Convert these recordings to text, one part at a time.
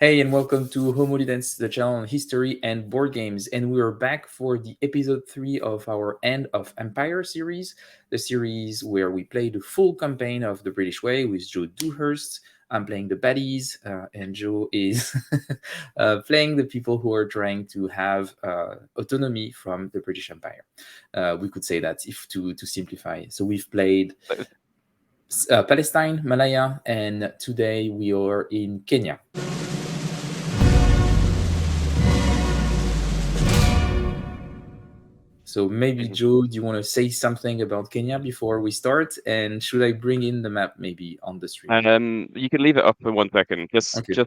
Hey, and welcome to Homo Ludens, the channel on history and board games. And we are back for the episode 3 of our End of Empire series, the series where we play the full campaign of the British Way with Joe Dewhurst. I'm playing the baddies, and Joe is playing the people who are trying to have autonomy from the British Empire. We could say that if to simplify. So we've played Palestine, Malaya, and today we are in Kenya. So maybe Mhm. Joe, do you want to say something about Kenya before we start? And should I bring in the map maybe on the stream? You can leave it up for 1 second. Okay.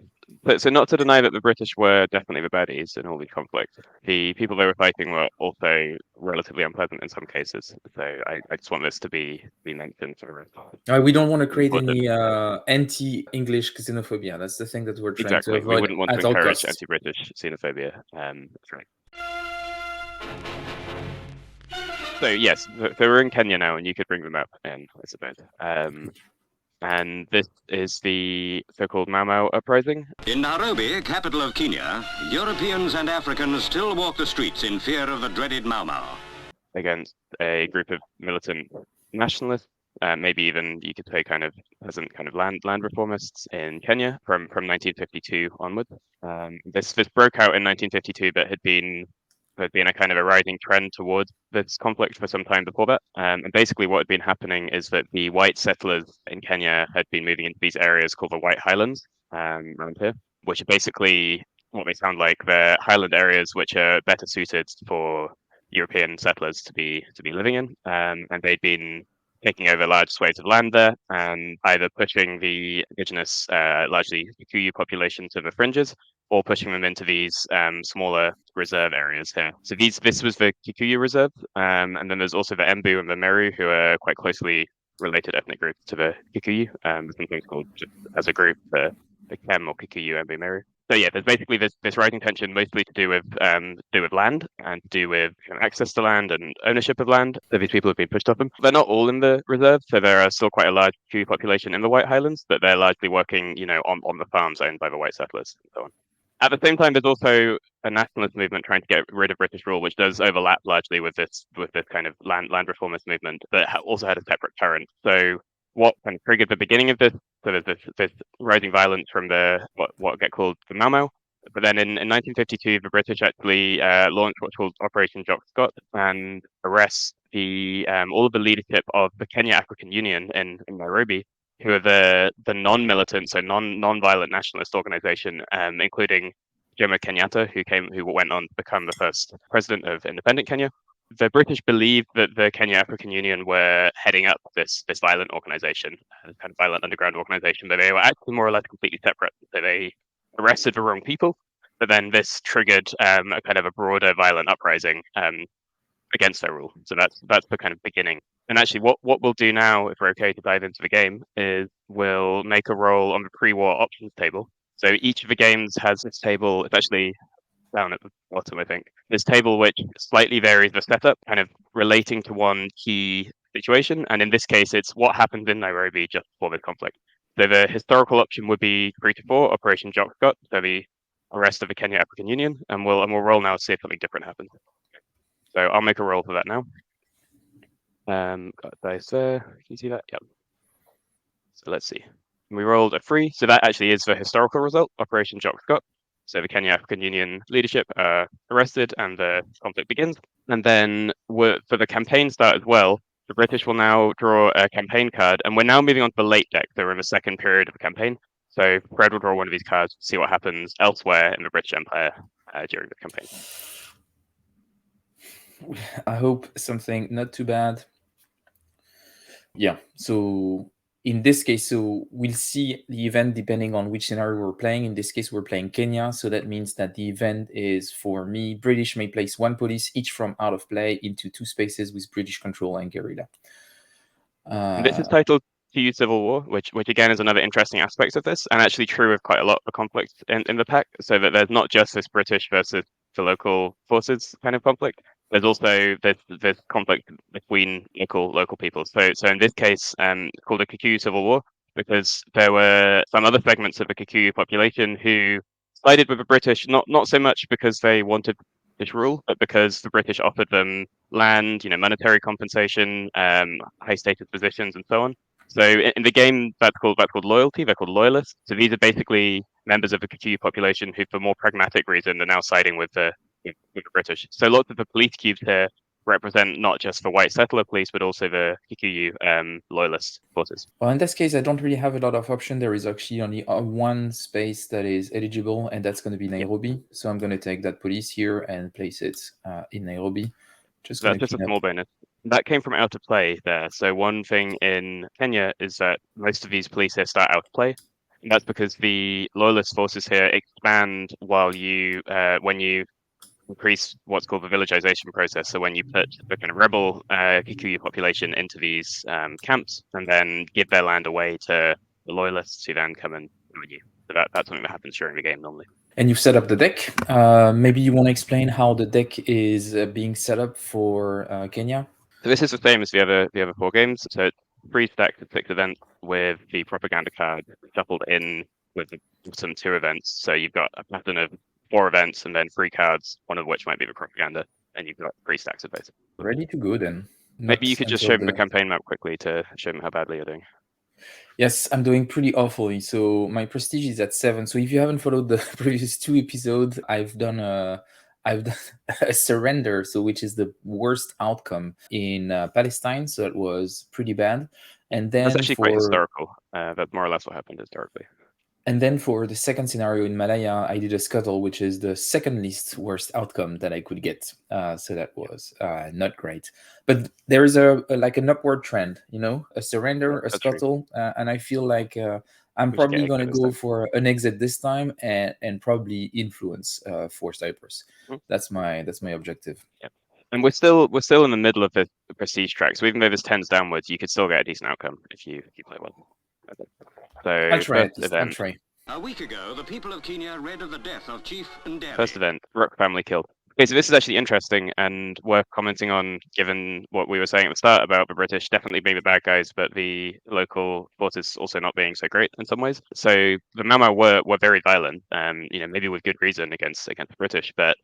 So not to deny that the British were definitely the baddies in all these conflicts. The people they were fighting were also relatively unpleasant in some cases. So I just want this to be mentioned for We don't want to create important. any anti-English xenophobia. That's the thing that we're trying to Exactly. We avoid wouldn't want to at all encourage costs. anti-British xenophobia. That's right. So yes, so we're in Kenya now, and you could bring them up in, I suppose. And this is the so-called Mau Mau Uprising. In Nairobi, capital of Kenya, Europeans and Africans still walk the streets in fear of the dreaded Mau Mau. Against a group of militant nationalists, maybe even you could say kind of peasant kind of land reformists in Kenya from 1952 onwards. This broke out in 1952, but there'd been a kind of a rising trend towards this conflict for some time before that. And basically, what had been happening is that the white settlers in Kenya had been moving into these areas called the White Highlands around here, which are basically what they sound like. They're highland areas which are better suited for European settlers to be living in, and they'd been taking over large swathes of land there and either pushing the indigenous, largely Kikuyu population to the fringes, or pushing them into these smaller reserve areas here. So this was the Kikuyu reserve, and then there's also the Embu and the Meru, who are quite closely related ethnic groups to the Kikuyu, sometimes called just as a group the Kem or Kikuyu Embu Meru. So yeah, there's basically this rising tension mostly to do with land and to do with access to land and ownership of land. So these people have been pushed off them. They're not all in the reserve, so there are still quite a large Kikuyu population in the White Highlands, but they're largely working, on the farms owned by the white settlers and so on. At the same time, there's also a nationalist movement trying to get rid of British rule, which does overlap largely with this kind of land reformist movement, but also had a separate current. So what kind of triggered the beginning of this? So there's this rising violence from the what get called the Mau Mau. But then in 1952, the British actually launched what's called Operation Jock Scott and arrest the all of the leadership of the Kenya African Union in Nairobi, who are the non-militant, so non-violent nationalist organization, including Jomo Kenyatta, who went on to become the first president of independent Kenya. The British believed that the Kenya African Union were heading up this violent organization, this kind of violent underground organization, but they were actually more or less completely separate. So they arrested the wrong people, but then this triggered a kind of a broader violent uprising against their rule. So that's the kind of beginning. And actually, what we'll do now, if we're okay to dive into the game, is we'll make a roll on the pre-war options table. So each of the games has this table. It's actually down at the bottom, I think. This table which slightly varies the setup, kind of relating to one key situation. And in this case, it's what happened in Nairobi just before this conflict. So the historical option would be 3 to 4, Operation Jock Scott, so the arrest of the Kenya African Union, and we'll roll now to see if something different happens. So I'll make a roll for that now. Got dice there. Can you see that? Yep. So let's see. We rolled a 3, so that actually is the historical result, Operation Jock Scott. So the Kenya African Union leadership are arrested and the conflict begins. And then for the campaign start as well, the British will now draw a campaign card, and we're now moving on to the late deck. So we're in the second period of the campaign. So Fred will draw one of these cards to see what happens elsewhere in the British Empire during the campaign. I hope something not too bad. Yeah, so in this case, so we'll see the event depending on which scenario we're playing. In this case, we're playing Kenya, so that means that the event is, for me, British may place 1 police each from out of play into 2 spaces with British control and guerrilla. And this is titled Kikuyu Civil War, which again is another interesting aspect of this, and actually true of quite a lot of the conflict in the pack. So that there's not just this British versus the local forces kind of conflict. There's also this conflict between local peoples. So in this case, it's called a Kikuyu Civil War because there were some other segments of the Kikuyu population who sided with the British, not so much because they wanted British rule, but because the British offered them land, monetary compensation, high status positions, and so on. So in the game, that's called loyalty. They're called loyalists. So these are basically members of the Kikuyu population who, for more pragmatic reason, are now siding with the British. So lots of the police cubes here represent not just the white settler police, but also the Kikuyu loyalist forces. Well, in this case, I don't really have a lot of option. There is actually only one space that is eligible, and that's going to be Nairobi. So I'm going to take that police here and place it in Nairobi. Just going That's to just a clean small up. bonus. That came from out of play there. So one thing in Kenya is that most of these police here start out of play. And that's because the loyalist forces here expand when you increase what's called the villagization process. So when you put the kind of rebel Kikuyu population into these camps and then give their land away to the loyalists who then come and join you. So that's something that happens during the game normally. And you've set up the deck. Maybe you want to explain how the deck is being set up for Kenya? So this is the same as the other 4 games. So it's 3 stacks of 6 events with the propaganda card shuffled in with the bottom 2 events. So you've got a pattern of 4 events and then 3 cards, one of which might be the propaganda, and you've got 3 stacks of those. Ready to go then. Maybe you could just show them the campaign map quickly to show them how badly you're doing. Yes, I'm doing pretty awfully. So my prestige is at 7. So if you haven't followed the previous 2 episodes, I've done a surrender, so which is the worst outcome in Palestine. So it was pretty bad. And then that's actually quite historical. That's more or less what happened historically. And then for the second scenario in Malaya, I did a scuttle, which is the second least worst outcome that I could get. So that was not great. But there is an upward trend, a surrender, a scuttle, and I feel like I'm probably going to go for an exit this time and probably influence for Cyprus. Mm-hmm. That's my objective. Yeah. And we're still in the middle of the prestige track. So even though there's 10s downwards, you could still get a decent outcome if you play well. Okay. So I'll try. A week ago, the people of Kenya read of the death of Chief Nderi. First event, Rook family killed. Okay, so this is actually interesting and worth commenting on, given what we were saying at the start about the British definitely being the bad guys, but the local forces also not being so great in some ways. So the Mau Mau were very violent, maybe with good reason against the British, but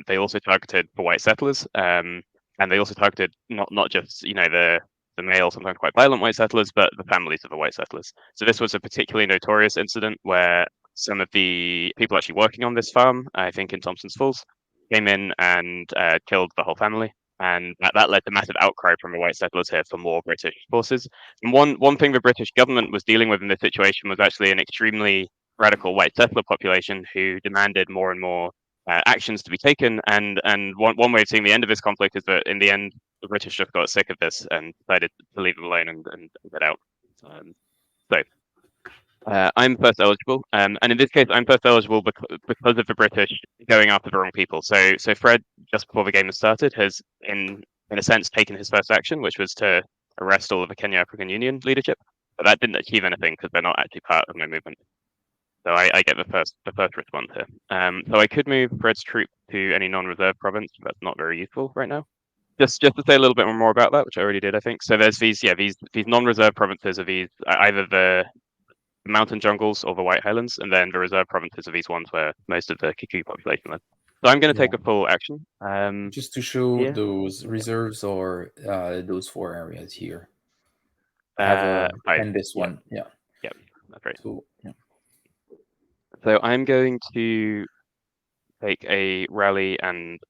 they also targeted the white settlers, and they also targeted not just the male, sometimes quite violent white settlers, but the families of the white settlers. So this was a particularly notorious incident where some of the people actually working on this farm, I think in Thompson's Falls, came in and killed the whole family. And that led to massive outcry from the white settlers here for more British forces. And one thing the British government was dealing with in this situation was actually an extremely radical white settler population who demanded more and more actions to be taken. And one way of seeing the end of this conflict is that in the end, the British just got sick of this and decided to leave it alone and get out. I'm first eligible, and in this case, I'm first eligible because of the British going after the wrong people. So Fred, just before the game has started, has in a sense taken his first action, which was to arrest all of the Kenya African Union leadership. But that didn't achieve anything because they're not actually part of my movement. So I get the first response here. So I could move Fred's troop to any non-reserve province. But that's not very useful right now. Just to say a little bit more about that, which I already did, I think. So there's these non-reserve provinces are these either the mountain jungles or the White Highlands, and then the reserve provinces are these ones where most of the Kikuyu population live. So I'm going to take a full action. Just to show those reserves or those 4 areas here. I have and this one. Yeah. Yeah, that's right. So, yeah. So I'm going to take a rally and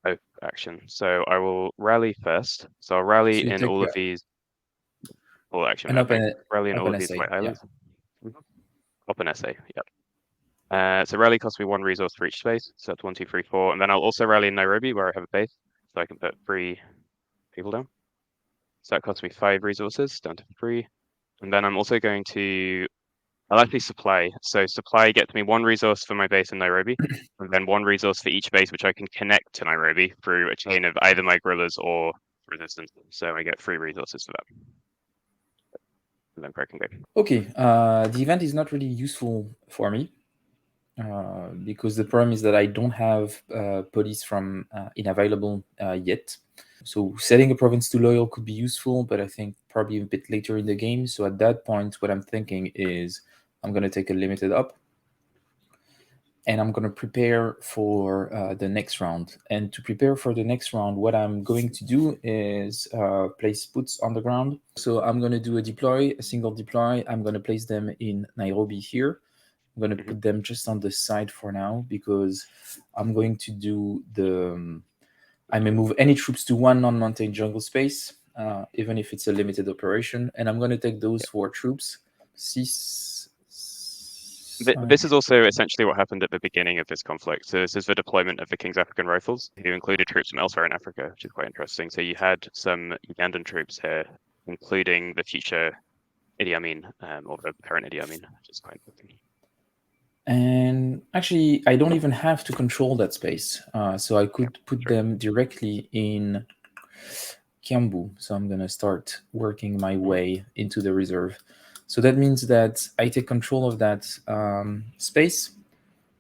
oath action. So I will rally first. So I'll rally in all of these. Full action. Rally in all of these White Highlands. Yeah. Open essay. Yep. So rally costs me 1 resource for each space. So that's 1, 2, 3, 4. And then I'll also rally in Nairobi where I have a base. So I can put 3 people down. So that costs me 5 resources down to 3. And then I'm also going to, I'll actually supply. So supply gets me 1 resource for my base in Nairobi, and then 1 resource for each base which I can connect to Nairobi through a chain of either my guerrillas or resistance. So I get 3 resources for that. And then can go. Okay, the event is not really useful for me because the problem is that I don't have police from unavailable yet. So setting a province to loyal could be useful, but I think probably a bit later in the game. So at that point, what I'm thinking is I'm going to take a limited up. and I'm going to prepare for the next round. And to prepare for the next round, what I'm going to do is place boots on the ground. So I'm going to do a single deploy. I'm going to place them in Nairobi here. I'm going to put them just on the side for now, because I'm going to do I may move any troops to one non-mountain jungle space, even if it's a limited operation. And I'm going to take those 4 troops. This is also essentially what happened at the beginning of this conflict. So this is the deployment of the King's African Rifles, who included troops from elsewhere in Africa, which is quite interesting. So you had some Ugandan troops here, including the future Idi Amin, or the current Idi Amin, which is quite interesting. And actually, I don't even have to control that space. So I could put them directly in Kiambu. So I'm going to start working my way into the reserve. So that means that I take control of that space.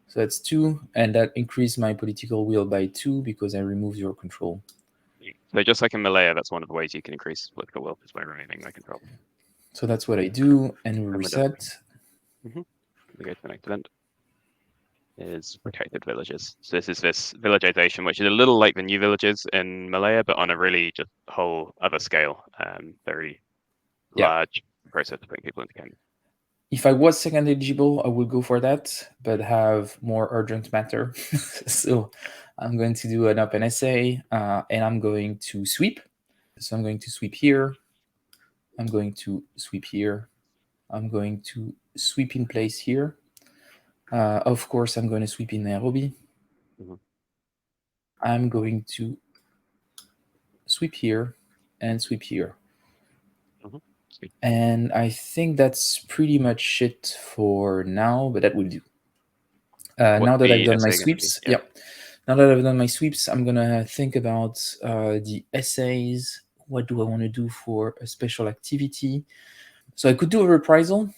So that's 2, and that increased my political will by 2 because I removed your control. So just like in Malaya, that's one of the ways you can increase political will, is by removing my control. So that's what I do, and we reset. We go to the next event. Is protected villages. So this is this villagization, which is a little like the new villages in Malaya, but on a really just whole other scale. Very large process to bring people into Kenya. If I was second eligible, I would go for that, but have more urgent matter. So I'm going to do an open essay, and I'm going to sweep. So I'm going to sweep here. I'm going to sweep here. I'm going to sweep in place here. Of course, I'm going to sweep in Nairobi. I'm going to sweep here and sweep here. And I think that's pretty much it for now, but that will do. Now that I've done my sweeps, now that I've done my sweeps, I'm gonna think about the essays. What do I want to do for a special activity? So I could do a reprisal.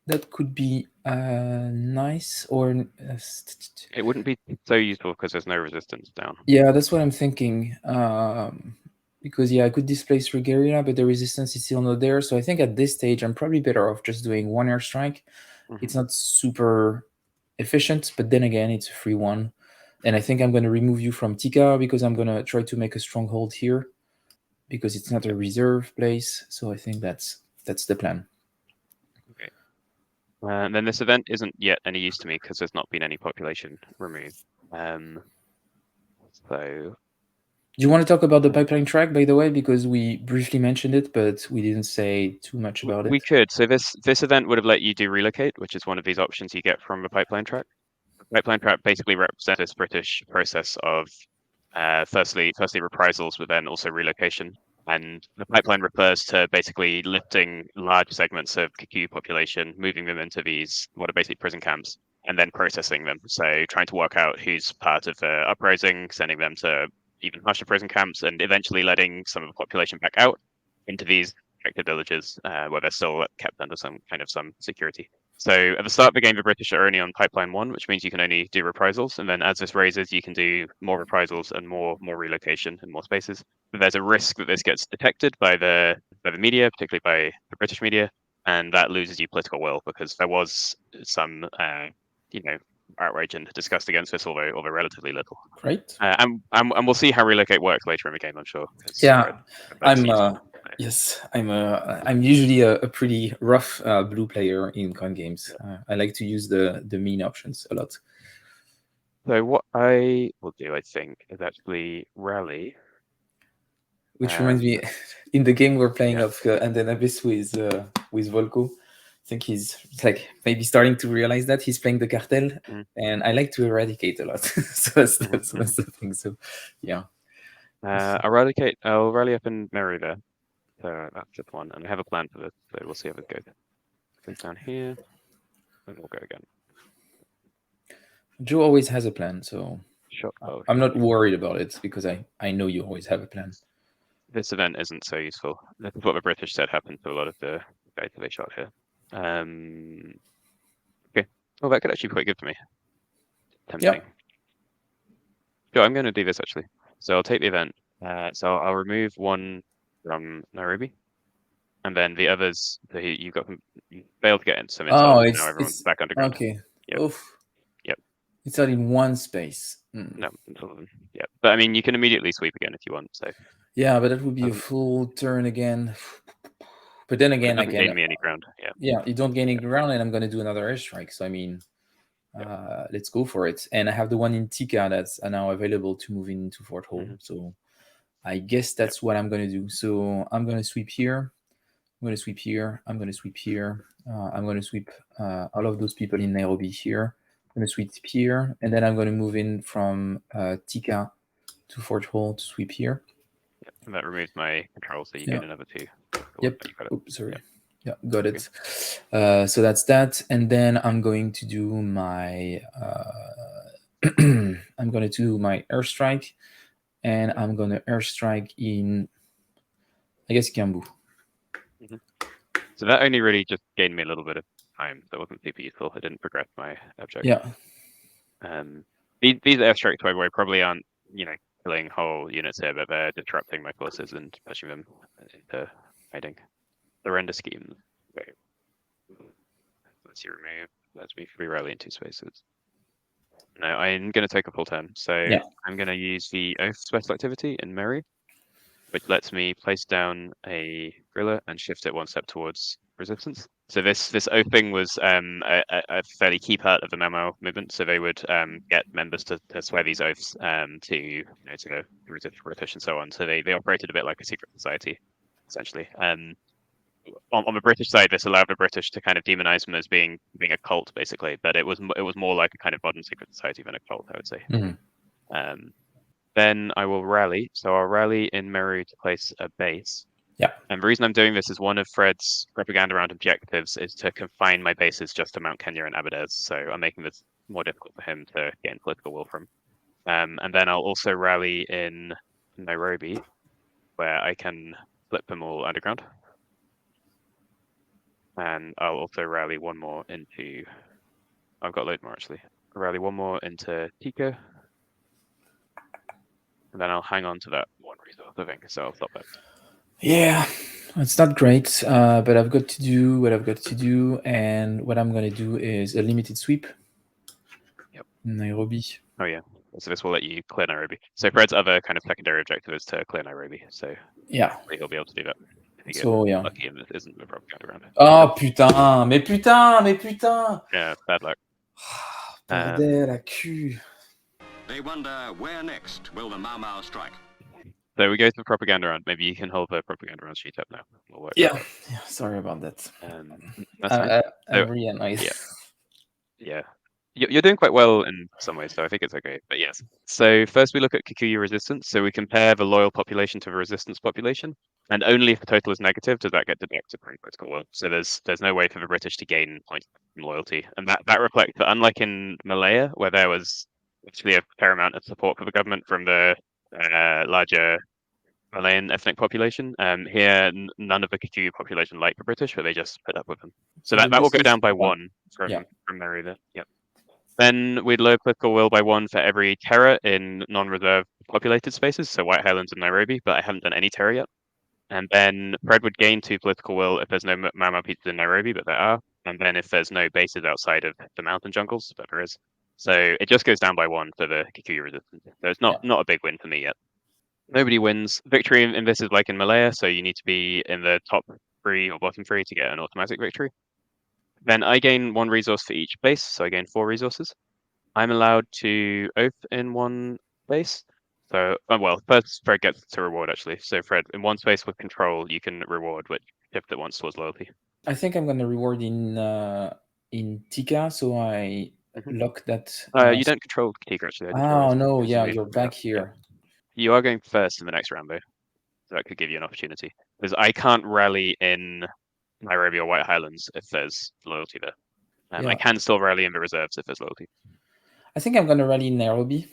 That could be nice, or it wouldn't be so useful because there's no resistance down. Yeah, that's what I'm thinking. Because I could displace guerilla, but the resistance is still not there. So I think at this stage, I'm probably better off just doing 1 airstrike. It's not super efficient, but then again, it's a free one. And I think I'm going to remove you from Tika because I'm going to try to make a stronghold here because it's not a reserve place. So I think that's the plan. Okay. And then this event isn't yet any use to me because there's not been any population removed. So do you want to talk about the pipeline track, by the way, because we briefly mentioned it, but we didn't say too much about it? We could. So this event would have let you do relocate, which is one of these options you get from the pipeline track. The pipeline track basically represents this British process of firstly reprisals, but then also relocation. And the pipeline refers to basically lifting large segments of Kikuyu population, moving them into these what are basically prison camps, and then processing them. So trying to work out who's part of the uprising, sending them to even harsher prison camps, and eventually letting some of the population back out into these protected villages where they're still kept under some security. So at the start of the game, the British are only on pipeline 1, which means you can only do reprisals. And then as this raises, you can do more reprisals and more relocation in more spaces. But there's a risk that this gets detected by the media, particularly by the British media, and that loses you political will because there was some, outrage and disgust against this, although relatively little. Right. And we'll see how relocate works later in the game, I'm sure. Yeah, I'm usually a pretty rough blue player in con games. I like to use the mean options a lot. So what I will do, I think, is actually rally. Which reminds me, in the game we're playing of And then Abyss with Volko, I think he's like maybe starting to realize that he's playing the cartel, and I like to eradicate a lot. So that's the thing. So yeah. I'll rally up in Meru there. So that's just one, and I have a plan for this. So we'll see how it goes. Go down here, and we'll go again. Joe always has a plan, so sure. I'm not worried about it because I know you always have a plan. This event isn't so useful. This is what the British said happened to a lot of the guys that they shot here. Okay. Well, that could actually be quite good for me. Tempting. Yeah. Sure, I'm going to do this actually. So I'll take the event. So I'll remove one from Nairobi, and then the others you failed to get into some intel. Now everyone's back underground. Okay. Yep. Oof. Yep. It's not in one space. No, yeah. But I mean, you can immediately sweep again if you want. So Yeah, but that would be a doesn't full turn again. But then it again, doesn't gain me any ground. Yeah. yeah, you don't gain any ground, and I'm going to do another airstrike. So I mean, let's go for it. And I have the one in Tika that's now available to move into Fort Hall. So I guess that's what I'm going to do. So I'm going to sweep here. I'm going to sweep here. I'm going to sweep here. I'm going to sweep all of those people in Nairobi here. I'm going to sweep here. And then I'm going to move in from Tika to Fort Hall to sweep here. Yep. And that removes my control, so you gain another 2. Yep. You got it. Oops, sorry. Yeah, got it. So that's that. And then I'm going to do my I'm going to do my airstrike, and I'm going to airstrike in, I guess, Kiambu. So that only really just gained me a little bit of time. That wasn't super useful. I didn't progress my object. Yeah. These airstrikes, by the way, probably aren't, killing whole units here, but they're disrupting my forces and pushing them into hiding. The render schemes. Wait. Let's see, remove. Let's me free rally in 2 spaces. No, I'm going to take a full turn. So I'm going to use the Oath special activity in Mary, which lets me place down a guerrilla and shift it 1 step towards resistance. So this Oath thing was a fairly key part of the Mau Mau movement. So they would get members to swear these oaths to to resist British and so on. So they operated a bit like a secret society, essentially. On the British side, this allowed the British to kind of demonize them as being a cult, basically. But it was more like a kind of modern secret society than a cult, I would say. Mm-hmm. Then I will rally. So I'll rally in Meru to place a base. Yeah. And the reason I'm doing this is one of Fred's propaganda round objectives is to confine my bases just to Mount Kenya and Aberdez. So I'm making this more difficult for him to gain political will from. And then I'll also rally in Nairobi, where I can flip them all underground. And I'll also rally one more into. I've got a load more actually. I'll rally one more into Tika. And then I'll hang on to that one resource, I think. So I'll stop that. Yeah, it's not great, but I've got to do what I've got to do. And what I'm going to do is a limited sweep. Yep. Nairobi. Oh, yeah. So this will let you clear Nairobi. So Fred's other kind of secondary objective is to clear Nairobi. So yeah, he'll be able to do that. So yeah. Lucky and this isn't the propaganda around it. Oh putain, mais putain. Yeah, bad luck. Bordel à cul. They wonder where next will the Mau Mau strike. So we go to the propaganda round. Maybe you can hold the propaganda round sheet up now. We'll work yeah, sorry about that. That's fine. I'm really annoyed. Yeah. You're doing quite well in some ways, so I think it's okay. But yes. So first we look at Kikuyu resistance. So we compare the loyal population to the resistance population. And only if the total is negative does that get deducted from political will. So there's no way for the British to gain points from loyalty. And that reflects that unlike in Malaya, where there was actually a fair amount of support for the government from the larger Malayan ethnic population, here none of the Kikuyu population like the British, but they just put up with them. So that will go down by 1 from Mary there. Yep. Then we'd lower political will by 1 for every terror in non-reserve populated spaces, so White Highlands and Nairobi, but I haven't done any terror yet. And then Fred would gain 2 political will if there's no Mau Mau pizzas in Nairobi, but there are. And then if there's no bases outside of the mountain jungles, but there is. So it just goes down by 1 for the Kikuyu resistance. So it's not a big win for me yet. Nobody wins. Victory in this is like in Malaya, so you need to be in the top 3 or bottom 3 to get an automatic victory. Then I gain 1 resource for each base, so I gain 4 resources. I'm allowed to oath in 1 base. So, well, first Fred gets to reward actually. So Fred, in 1 space with control, you can reward which shift it once towards loyalty. I think I'm going to reward in Tika, so I lock that. You don't control Tika actually. Oh no, yeah, you're back here. Yeah. You are going first in the next round though. So that could give you an opportunity. Because I can't rally in Nairobi or White Highlands if there's loyalty there. I can still rally in the reserves if there's loyalty. I think I'm going to rally in Nairobi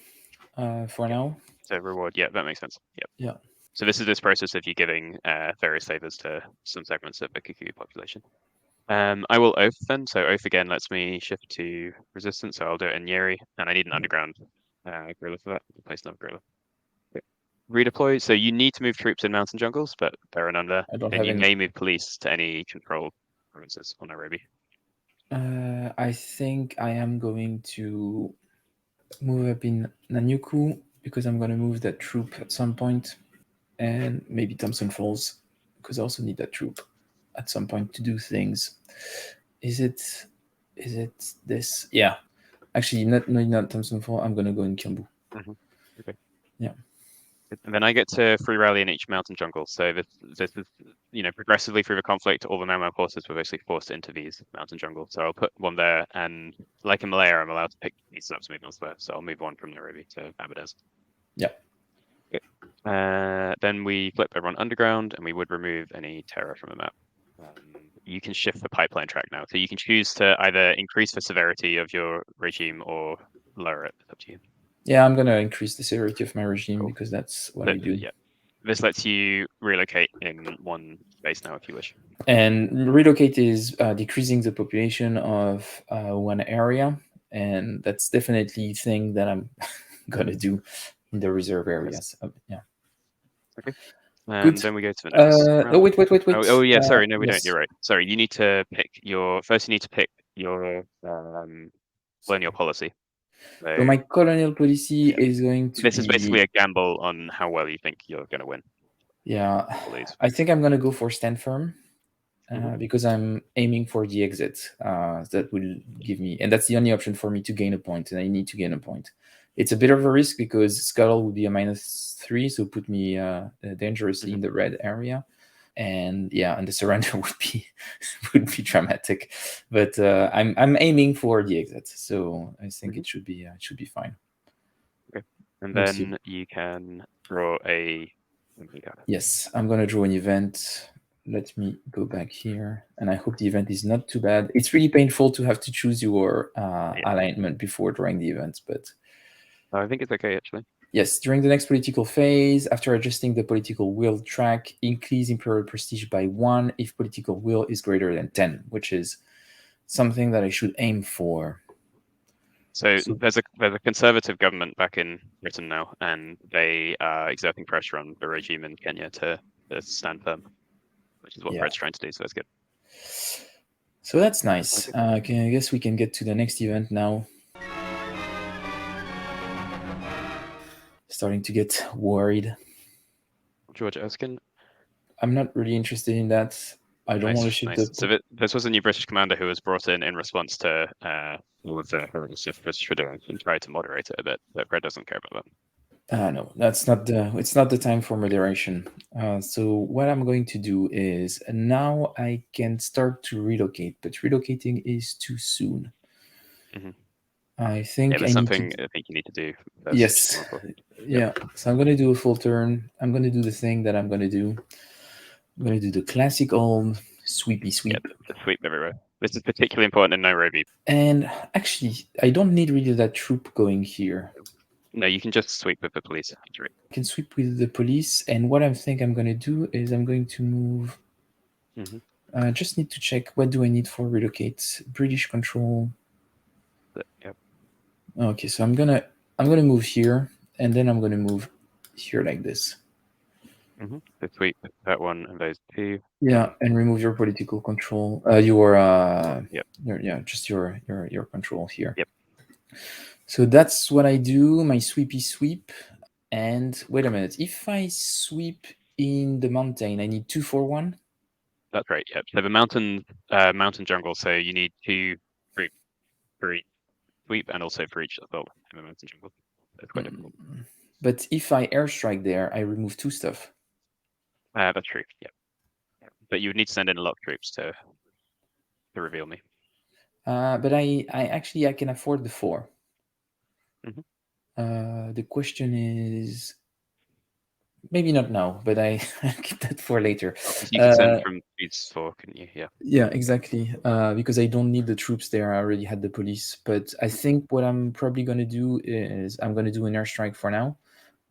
for now. So reward, yeah, that makes sense. Yep. Yeah. So this is this process of you giving various favors to some segments of the Kikuyu population. I will oath then. So oath again lets me shift to resistance. So I'll do it in Nyeri, and I need an underground guerrilla for that. Place another guerrilla. Redeploy. So you need to move troops in mountain jungles, but there are none there. And you may move police to any controlled provinces on Nairobi. I think I am going to move up in Nanyuku because I'm going to move that troop at some point, and maybe Thompson Falls because I also need that troop at some point to do things. Is it this? Yeah, actually, not Thompson Falls. I'm going to go in Kiambu. Okay. Yeah. And then I get to free rally in each mountain jungle. So this is, progressively through the conflict, all the Mau Mau forces were basically forced into these mountain jungles. So I'll put one there, and like in Malaya, I'm allowed to pick these up to move elsewhere. So I'll move one from Nairobi to Aberdeen. Yeah. Okay. Then we flip everyone underground, and we would remove any terror from the map. You can shift the pipeline track now, so you can choose to either increase the severity of your regime or lower it. It's up to you. Yeah, I'm gonna increase the severity of my regime Cool. because that's what I do. Yeah. This lets you relocate in one space now if you wish. And relocate is decreasing the population of one area, and that's definitely a thing that I'm gonna do in the reserve areas. Yeah. Okay. Good. And then we go to the next round. Oh, wait. Oh, yeah, sorry, no, we yes. don't. You're right. Sorry, you need to pick your colonial policy. So my colonial policy yeah. is going to This be... is basically a gamble on how well you think you're going to win. Yeah, Please. I think I'm gonna go for stand firm. Mhm. Because I'm aiming for the exit. That will give me, and that's the only option for me to gain a point, and I need to gain a point. It's a bit of a risk because Scuttle would be a -3, so put me dangerously in the red area, and the surrender would be dramatic. But I'm aiming for the exit, so I think it should be fine. Okay, and We'll then see. you can draw a. Yes, I'm gonna draw an event. Let me go back here, and I hope the event is not too bad. It's really painful to have to choose your alignment before drawing the event, but I think it's okay actually. yes, during the next political phase, after adjusting the political will track, increase imperial prestige by 1 if political will is greater than 10, which is something that I should aim for. So there's a conservative government back in Britain now, and they are exerting pressure on the regime in Kenya to stand firm, which is what Fred's trying to do. So that's good. So that's nice. Okay, I guess we can get to the next event now. Starting to get worried. George Erskine. I'm not really interested in that. I don't want to shift the... So this was a new British commander who was brought in response to all of the horrible stuff British were doing and tried to moderate it a bit, but Fred doesn't care about that. No, that's not it's not the time for moderation. So what I'm going to do is now I can start to relocate, but relocating is too soon. I think there's something I think you need to do. Yes. Yeah. So I'm going to do a full turn. I'm going to do the thing that I'm going to do. I'm going to do the classic old sweepy sweep. Yeah, sweep everywhere. This is particularly important in Nairobi. And actually, I don't need really that troop going here. No, you can just sweep with the police. I can sweep with the police, and what I think I'm going to do is I'm going to move... I just need to check what do I need for relocate. British control. Yep. Okay, so I'm gonna move here, and then I'm gonna move here like this. So sweep that one and those two. Yeah, and remove your political control. Just your control here. Yep. So that's what I do. My sweepy sweep. And wait a minute. If I sweep in the mountain, I need 2 for 1. That's right. Yep. So the mountain jungle. So you need 2 for each sweep and also for each assault in the mountain jungle. That's quite difficult. But if I airstrike there, I remove 2 stuff. That's true. Yeah. But you would need to send in a lot of troops to reveal me. But I can afford the 4. The question is, maybe not now, but I keep that for later. You can send from these 4, couldn't you? Yeah. Yeah, exactly. Because I don't need the troops there. I already had the police. But I think what I'm probably going to do is I'm going to do an airstrike for now.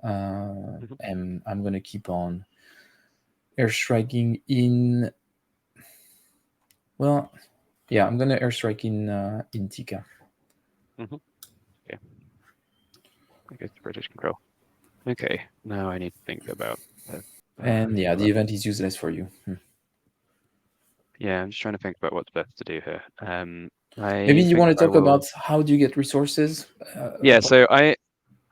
And I'm going to keep on airstriking in... Well, yeah, I'm going to airstrike in Tika. Okay. I guess the British control. Okay, now I need to think about... and yeah, the event is useless for you. Yeah, I'm just trying to think about what's best to do here. Maybe you want to talk about how do you get resources? Yeah, so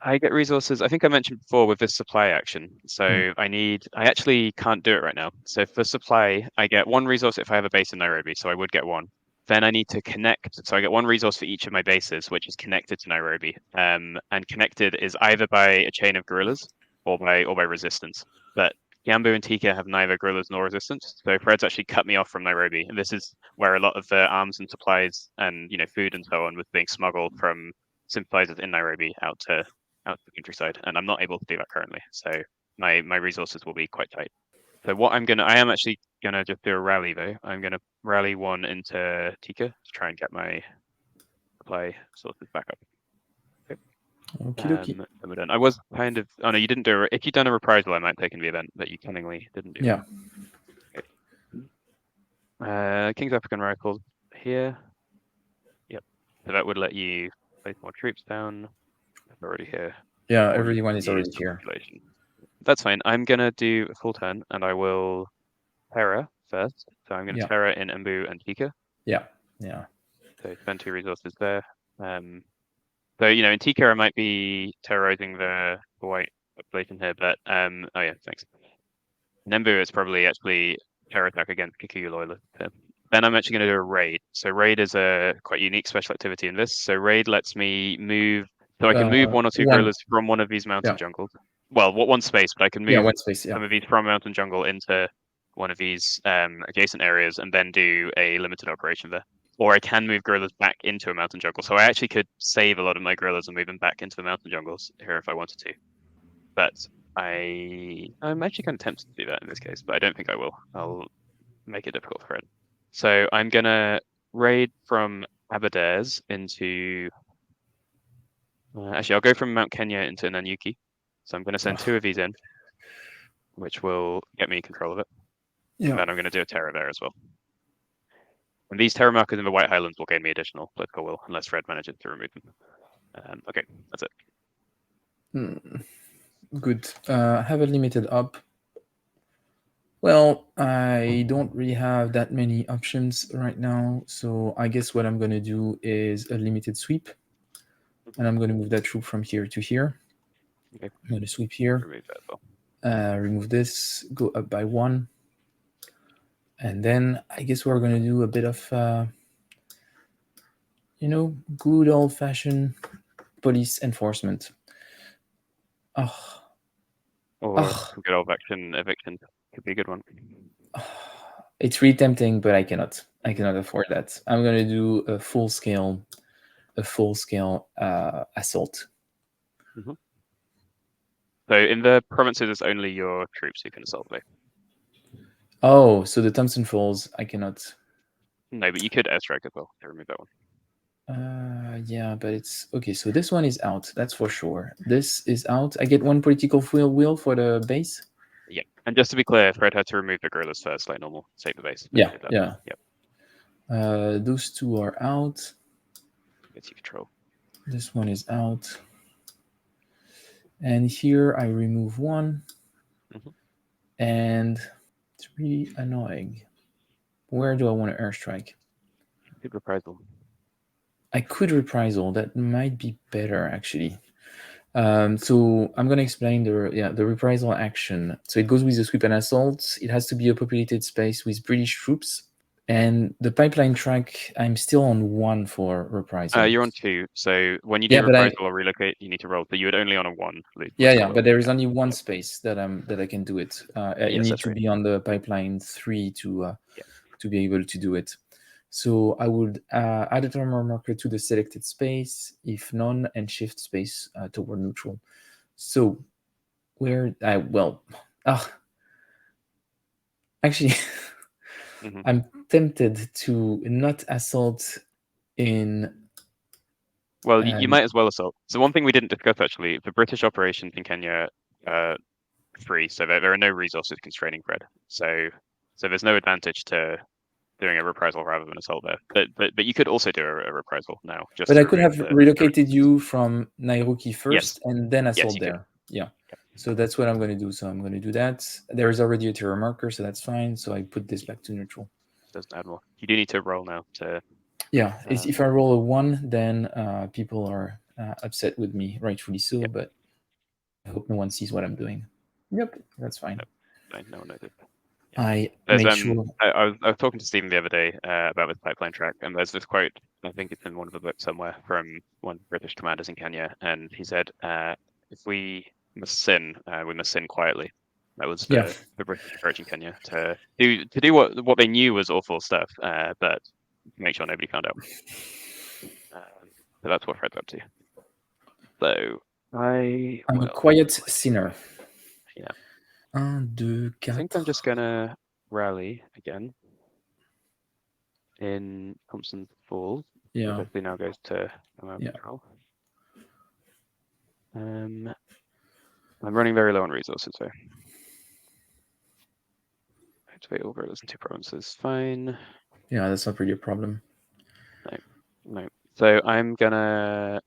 I get resources. I think I mentioned before with this supply action. So I actually can't do it right now. So for supply, I get one resource if I have a base in Nairobi. So I would get one. Then I need to connect. So I get one resource for each of my bases, which is connected to Nairobi. And connected is either by a chain of guerrillas or by resistance. But Yambu and Tika have neither guerrillas nor resistance. So Fred's actually cut me off from Nairobi. And this is where a lot of the arms and supplies and food and so on was being smuggled from sympathizers in Nairobi out to the countryside, and I'm not able to do that currently. So my resources will be quite tight. So what I am actually gonna just do a rally though. I'm gonna rally one into Tika to try and get my supply sources back up. Okie dokie. Then we're done. I was kind of. Oh no, you didn't do. If you'd done a reprisal, I might take in the event, but you cunningly didn't do. Yeah. Okay. King's African Rifles here. Yep. So that would let you place more troops down. They're already here. Yeah, everyone is already here. Population. That's fine. I'm gonna do a full turn, and I will Terra first. So I'm gonna Terra in Embu and Tika. Yeah. So spend 2 resources there. So in Tika I might be terrorizing the white population here, but oh yeah, thanks. In Embu it's probably actually terror attack against Kikuyu loyalists. Then I'm actually gonna do a raid. So raid is a quite unique special activity in this. So raid lets me move. So I can move 1 or 2 guerrillas from one of these mountain jungles. Well, one space, but I can move some of these from mountain jungle into one of these adjacent areas and then do a limited operation there. Or I can move guerrillas back into a mountain jungle. So I actually could save a lot of my guerrillas and move them back into the mountain jungles here if I wanted to. But I'm actually kind of tempted to do that in this case, but I don't think I will. I'll make it difficult for Fred. So I'm gonna raid from Aberdares into. Actually, I'll go from Mount Kenya into Nanyuki. So I'm going to send 2 of these in, which will get me control of it. Yeah. And then I'm going to do a terror there as well. And these terror markers in the White Highlands will gain me additional political will, unless Fred manages to remove them. Okay, that's it. Good. Have a limited up. Well, I don't really have that many options right now, so I guess what I'm going to do is a limited sweep. And I'm going to move that troop from here to here. Okay. I'm going to sweep here. Remove that as well. Remove this, go up by 1. And then I guess we're going to do a bit of, good old-fashioned police enforcement. Or good old-fashioned eviction could be a good one. It's really tempting, but I cannot afford that. I'm going to do a full-scale assault. Mm-hmm. So in the provinces, it's only your troops who can assault though. Oh, so the Thompson Falls, I cannot. No, but you could airstrike as well to remove that one. Yeah, but it's okay. So this one is out. That's for sure. This is out. I get 1 political will for the base. Yeah, and just to be clear, Fred had to remove the guerrillas first, like normal. Save the base. Yeah. Yep. Those 2 are out. Gets you control. This one is out. And here I remove 1. Mm-hmm. And it's really annoying. Where do I want to airstrike? Good reprisal. I could reprisal. That might be better, actually. So I'm going to explain the reprisal action. So it goes with the sweep and assault. It has to be a populated space with British troops. And the pipeline track, I'm still on 1 for reprisal. You're on 2. So when you do reprisal or relocate, you need to roll. So you would only on a 1. But there is only 1 space that I can do it. You need to be on the pipeline 3 to be able to do it. So I would add a timer marker to the selected space, if none, and shift space toward neutral. So actually, mm-hmm. I'm tempted to not assault in. Well, you might as well assault. So one thing we didn't discuss actually, the British operations in Kenya are free, so there are no resources constraining Fred. So there's no advantage to doing a reprisal rather than assault there. But you could also do a reprisal now. But I could have relocated you from Nairobi first and then assault there. Yeah. So that's what I'm going to do. So I'm going to do that. There is already a terror marker, so that's fine. So I put this back to neutral. Doesn't add more. You do need to roll now to Yeah, if I roll a 1, then people are upset with me, rightfully so. Yep. But I hope no one sees what I'm doing. Yep, that's fine. No one noticed. I There's made sure. I was talking to Stephen the other day about this pipeline track, and there's this quote. I think it's in one of the books somewhere from one of the British commanders in Kenya, and he said, "If we must sin, we must sin quietly." That was Yeah, the British approach in Kenya to do what they knew was awful stuff, but make sure nobody found out. So that's what Fred's up to. So I'm a quiet sinner. Yeah. 1, 2, I think 4. I'm just gonna rally again in Thompson's Falls. Yeah. Hopefully now goes to Yeah. control. I'm running very low on resources, so activate all guerrillas in 2 provinces. Fine. Yeah, that's not really a problem. No. So I'm gonna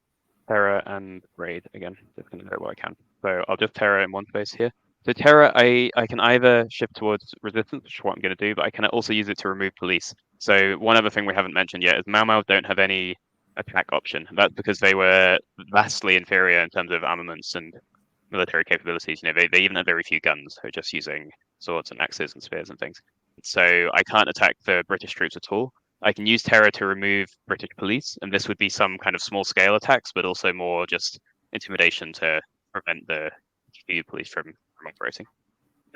Terra and raid again. Just gonna do what I can. So I'll just Terra in one space here. So Terra, I can either shift towards resistance, which is what I'm going to do, but I can also use it to remove police. So one other thing we haven't mentioned yet is Mau Mau don't have any attack option. That's because they were vastly inferior in terms of armaments and military capabilities. You know, they even have very few guns. They're just using swords and axes and spears and things. So I can't attack the British troops at all. I can use Terror to remove British police, and this would be some kind of small scale attacks, but also more just intimidation to prevent the Kikuyu police from operating.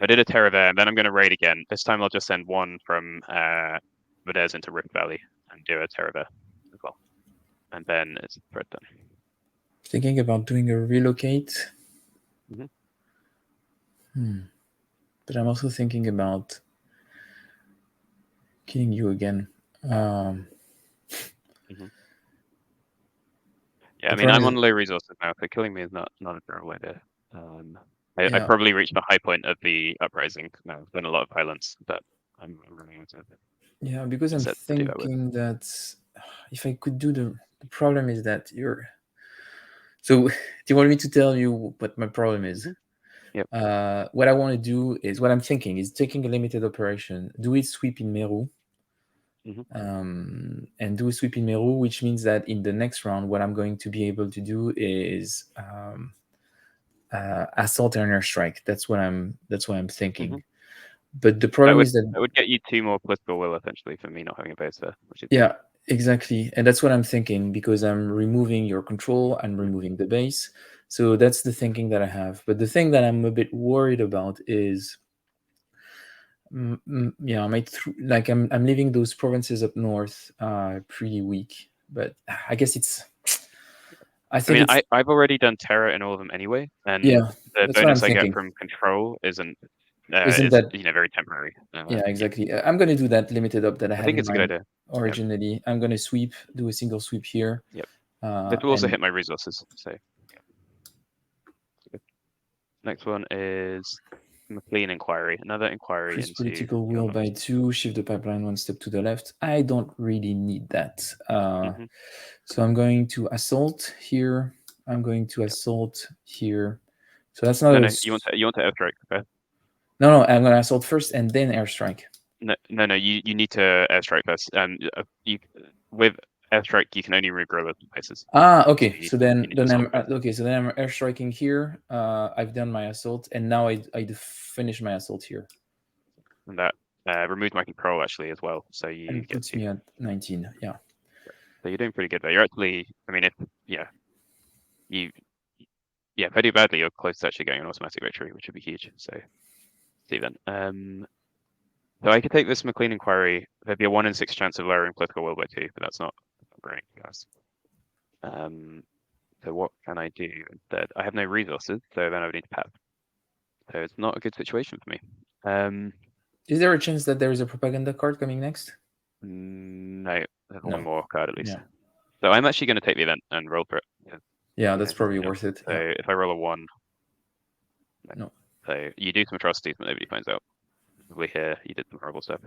I did a Terror there, and then I'm going to raid again. This time I'll just send one from Vadez into Rift Valley and do a Terror there as well. And then it's threat done. Thinking about doing a relocate. But I'm also thinking about killing you again. Yeah, I mean, I'm on low resources now, so killing me is not a terrible idea. I probably reached the high point of the uprising now. I've done a lot of violence, but I'm running into it. Yeah, because I'm thinking that if I could do the problem is that you're. So, do you want me to tell you what my problem is? Yep. What I want to do is what I'm thinking is taking a limited operation, do it sweep in Meru, and do a sweep in Meru, which means that in the next round, what I'm going to be able to do is assault and airstrike. That's what I'm thinking. But the problem is that would get you 2 more political will essentially for me not having a base there. Yeah, exactly, and that's what I'm thinking because I'm removing your control, I'm removing the base. So that's the thinking that I have. But the thing that I'm a bit worried about is, I'm leaving those provinces up north pretty weak. But I guess it's. I've already done Terror in all of them anyway, and the bonus I get from control isn't that very temporary. Yeah, exactly. I'm going to do that limited up that I had think it's a good idea. Originally. Yep. I'm going to sweep, do a single sweep here. Yep. This will also hit my resources. So next one is McLean inquiry. Another inquiry Increase into political will by 2. Shift the pipeline 1 step to the left. I don't really need that. So I'm going to assault here. I'm going to assault here. So that's not. No, you want to airstrike first. No, I'm going to assault first and then airstrike. No. You need to airstrike first. With airstrike, you can only remove guerrillas in places. Okay. So then I'm airstriking here. I've done my assault, and now I finish my assault here. And that removed my control actually as well. So you get puts me at 19. Yeah. So you're doing pretty good there. You're actually, if I do badly, you're close to actually getting an automatic victory, which would be huge. So see then. So I could take this McLean inquiry. There'd be a 1 in 6 chance of lowering political will by 2, but that's not great, guys. So what can I do instead? I have no resources, so then I would need to pass. So it's not a good situation for me. Is there a chance that there is a propaganda card coming next? No, there's one more card at least. Yeah. So I'm actually going to take the event and roll for it. Yeah, that's probably worth it. So if I roll a 1, no. So you do some atrocities, but nobody finds out. Probably here you did some horrible stuff.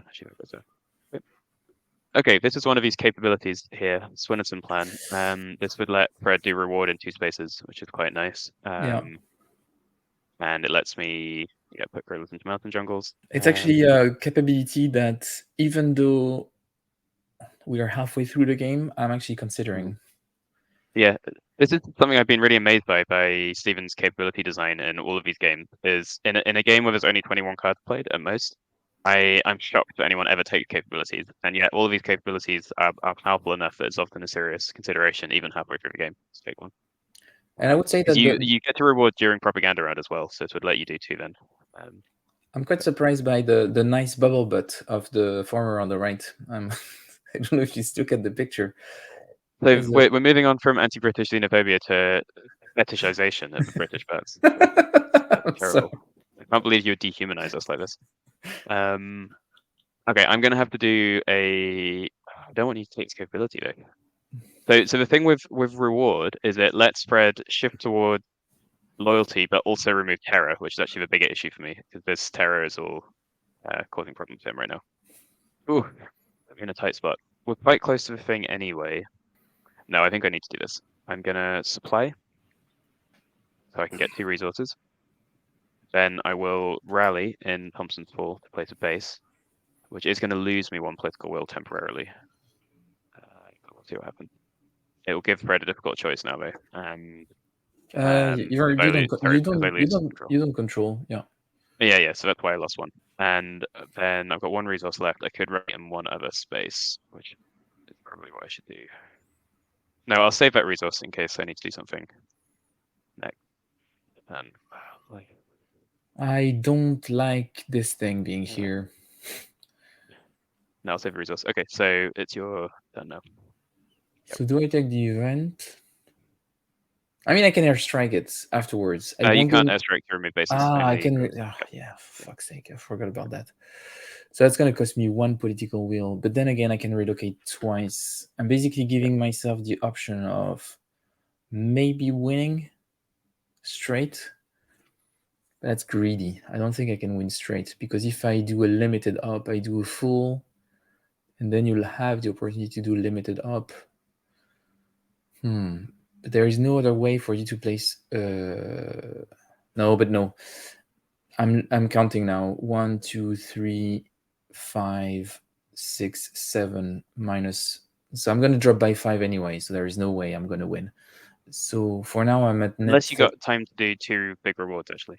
Okay, this is one of these capabilities here, Swinnerton plan. This would let Fred do reward in 2 spaces, which is quite nice. And it lets me put guerrillas into mountain jungles. It's actually a capability that even though we are halfway through the game, I'm actually considering. Yeah, this is something I've been really amazed by Steven's capability design in all of these games. Is in a game where there's only 21 cards played at most, I'm shocked that anyone ever takes capabilities, and yet all of these capabilities are powerful enough that it's often a serious consideration, even halfway through the game, to take one. And I would say Because that you get to reward during propaganda round as well, so it would let you do two then. I'm quite surprised by the nice bubble butt of the farmer on the right. I don't know if you look at the picture. So we're moving on from anti-British xenophobia to fetishization of the British bats. Terrible. I can't believe you would dehumanize us like this. Okay, I'm gonna have to do a. I don't want you to take capability though. So the thing with reward is it lets Fred shift toward loyalty, but also remove terror, which is actually the bigger issue for me because this terror is all causing problems for him right now. Ooh, I'm in a tight spot. We're quite close to the thing anyway. No, I think I need to do this. I'm gonna supply, so I can get 2 resources. Then I will rally in Thompson's Fall to place a base, which is going to lose me 1 political will temporarily. We'll see what happens. It will give Fred a difficult choice now, though. You don't control. Yeah. Yeah. So that's why I lost 1. And then I've got 1 resource left. I could rally in 1 other space, which is probably what I should do. No, I'll save that resource in case I need to do something next. And I don't like this thing being here. No, I'll save the resource. Okay, so it's your turn now. Yep. So do I take the event? I mean, I can airstrike it afterwards. You can't airstrike to remove bases. I can. Yeah, for fuck's sake, I forgot about that. So that's going to cost me 1 political will. But then again, I can relocate twice. I'm basically giving myself the option of maybe winning straight. That's greedy. I don't think I can win straight, because if I do a limited up, I do a full, and then you'll have the opportunity to do limited up. But there is no other way for you to place. No. I'm counting now. 1, 2, 3, 5, 6, 7 minus. So I'm going to drop by 5 anyway. So there is no way I'm going to win. So for now, I'm at net. Unless you got time to do 2 big rewards, actually.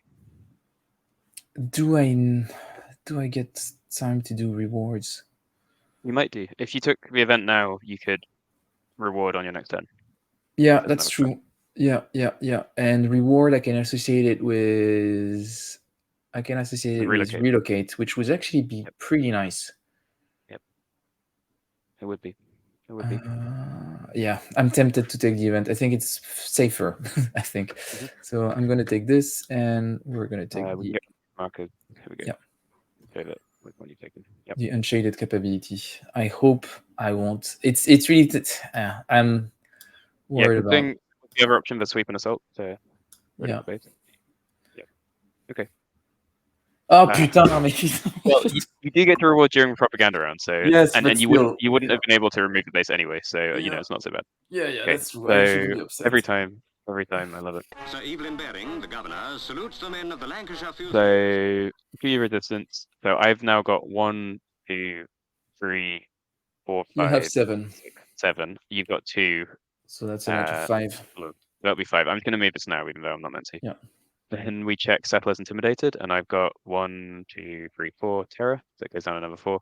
Do I get time to do rewards? You might do. If you took the event now, you could reward on your next turn. Yeah, that's true. Yeah. And reward, I can associate it with. With relocate, which would actually be pretty nice. Yep. It would be. Yeah, I'm tempted to take the event. I think it's safer. I think. Mm-hmm. So I'm going to take this, and we're going to take the marker. Here we go. Yeah. Save it with what you've taken. Yep. The unshaded capability. I hope I won't. It's really. I'm worried about. The other option, the sweep and assault. Yeah. Yeah. Okay. Oh putain! Well, you do get to reward during propaganda round, so yes, and you wouldn't have been able to remove the base anyway, so it's not so bad. Yeah, okay. That's true. So every time, I love it. Sir Evelyn Baring, the governor, salutes the men of the Lancashire Fusiliers. So Kikuyu resistance. So I've now got 1, 2, 3, 4, 5. You have 7. 6, 7. You've got 2. So that's an extra 5. That'll be 5. I'm just going to move this now, even though I'm not meant to. Yeah. Then we check settlers intimidated, and I've got 1, 2, 3, 4 terror. So it goes down another 4.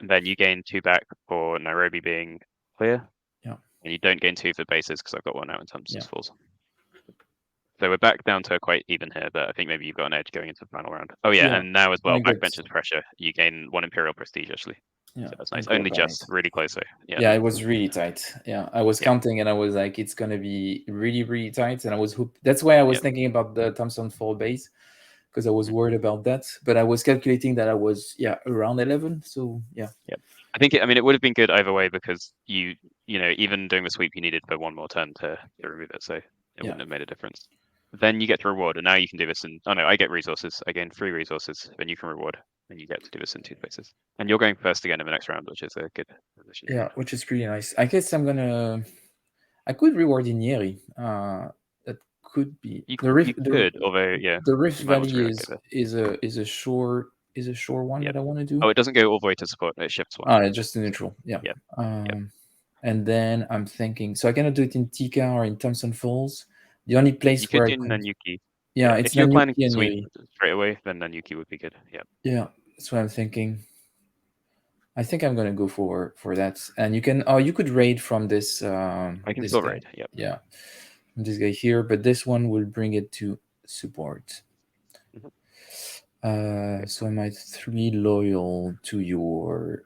And then you gain 2 back for Nairobi being clear. Yeah. And you don't gain 2 for bases because I've got 1 out in Thompson's Falls. So we're back down to quite even here, but I think maybe you've got an edge going into the final round. Oh yeah, and now as well, backbencher's pressure. You gain 1 Imperial prestige actually. Yeah, so that's nice. Only just really close though. Yeah, it was really tight. Yeah, I was counting and I was like, it's gonna be really, really tight. And I was that's why I was thinking about the Thompson Fall base, because I was worried about that. But I was calculating that I was around 11. So yeah. I think it would have been good either way, because you know even doing the sweep you needed for 1 more turn to remove it, so it wouldn't have made a difference. Then you get to reward, and now you can do this in. Oh no, I get resources. I gain 3 resources. Then you can reward, and you get to do this in 2 places. And you're going first again in the next round, which is a good position. Yeah, which is pretty nice. I guess I could reward Inieri. That could be the Rift. Although the Rift Valley is a short is a shore one Yep. that I want to do. Oh, it doesn't go all the way to support. It shifts one. It's just a neutral. Yeah. Yep. And then I'm thinking, so I cannot do it in Tika or in Thompson Falls. The only place You where could I do could, Nanyuki. yeah, it's if you're planning Nanyuki to and sweep Yui. straight away, then Nanyuki would be good. Yeah. Yeah, that's what I'm thinking. I think I'm gonna go for that. And you can, you could raid from this. I can this still guy. raid. Yep. Yeah, from this guy here, but this one will bring it to support. So am I 3 loyal to your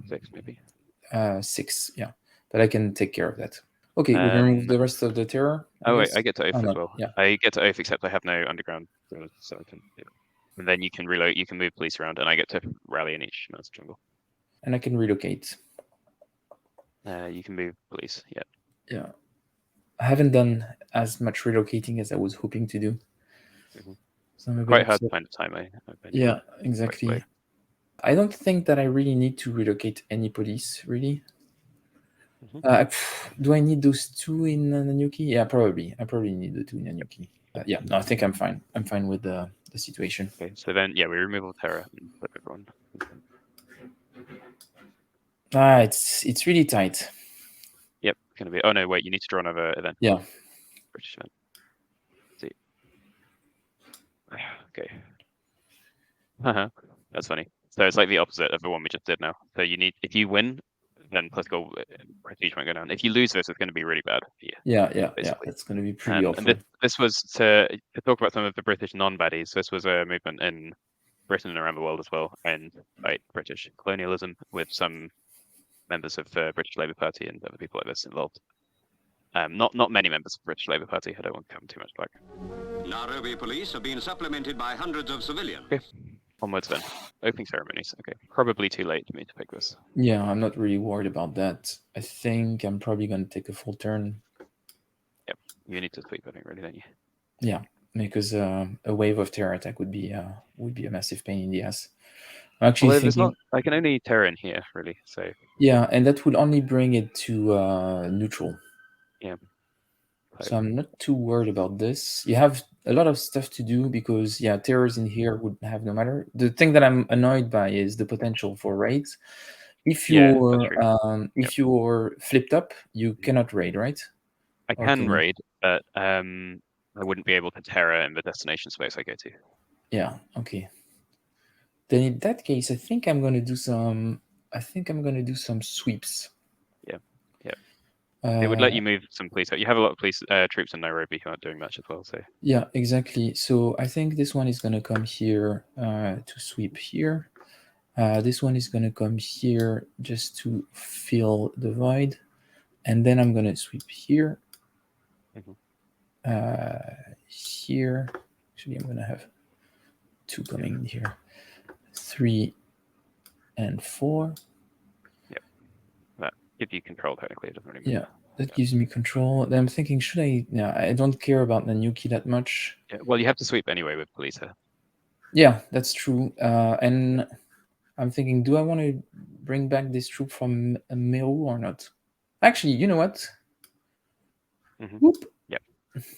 6 maybe. 6? Yeah, but I can take care of that. Okay, we can remove the rest of the terror. Wait, I get to oath as no. well. Yeah, I get to oath, except I have no underground, so I can. And then you can reload. You can move police around, and I get to rally in each mountain jungle. and I can relocate. You can move police. Yeah. Yeah, I haven't done as much relocating as I was hoping to do. So I'm Quite hard to find a time. Yeah, exactly. I don't think that I really need to relocate any police, really. Do I need those 2 in Nanyuki? Yeah, probably. I probably need the 2 in Nanyuki. Yeah, no, I think I'm fine. I'm fine with the situation. Okay, so then, we remove all terror and flip everyone. It's really tight. Yep, it's gonna be. Oh no, wait, you need to draw another event. Yeah. British event. Let's see. Okay. That's funny. So it's like the opposite of the one we just did now. So if you win, then political prestige won't go down. If you lose this, it's going to be really bad. Yeah. It's going to be pretty awful. And this was to talk about some of the British non-baddies. This was a movement in Britain and around the world as well, and like British colonialism with some members of the British Labour Party and other people like this involved. Not many members of the British Labour Party. I don't want to come too much back. Nairobi police have been supplemented by hundreds of civilians. Okay. Onwards then. Opening ceremonies. Okay. Probably too late for me to pick this. Yeah, I'm not really worried about that. I think I'm probably going to take a full turn. Yep. You need to sweep, I think, really, don't you? Yeah, because a wave of terror attack would be a massive pain in the ass. I'm actually thinking, I can only terror in here, really. So yeah, and that would only bring it to neutral. Yeah. So I'm not too worried about this. You have a lot of stuff to do because, yeah, terrors in here would have no matter. The thing that I'm annoyed by is the potential for raids. If you're if you're flipped up, you cannot raid, right? I can raid, but I wouldn't be able to terror in the destination space I go to. Yeah. Okay. Then in that case, I think I'm going to do some. I think I'm going to do some sweeps. Yeah. It would let you move some police out. You have a lot of police troops in Nairobi who aren't doing much as well. So yeah, exactly. So I think this one is going to come here to sweep here. This one is going to come here just to fill the void, and then I'm going to sweep here. Here, actually, I'm going to have 2 coming in here, 3 and 4. Yep, that gives you control technically. It doesn't really matter. Yeah. That gives me control. Then I'm thinking, should I? Yeah, I don't care about Nanyuki that much. Yeah, well, you have to sweep anyway with police here. Yeah, that's true. And I'm thinking, do I want to bring back this troop from Meru or not? Actually, you know what? Whoop. Yep,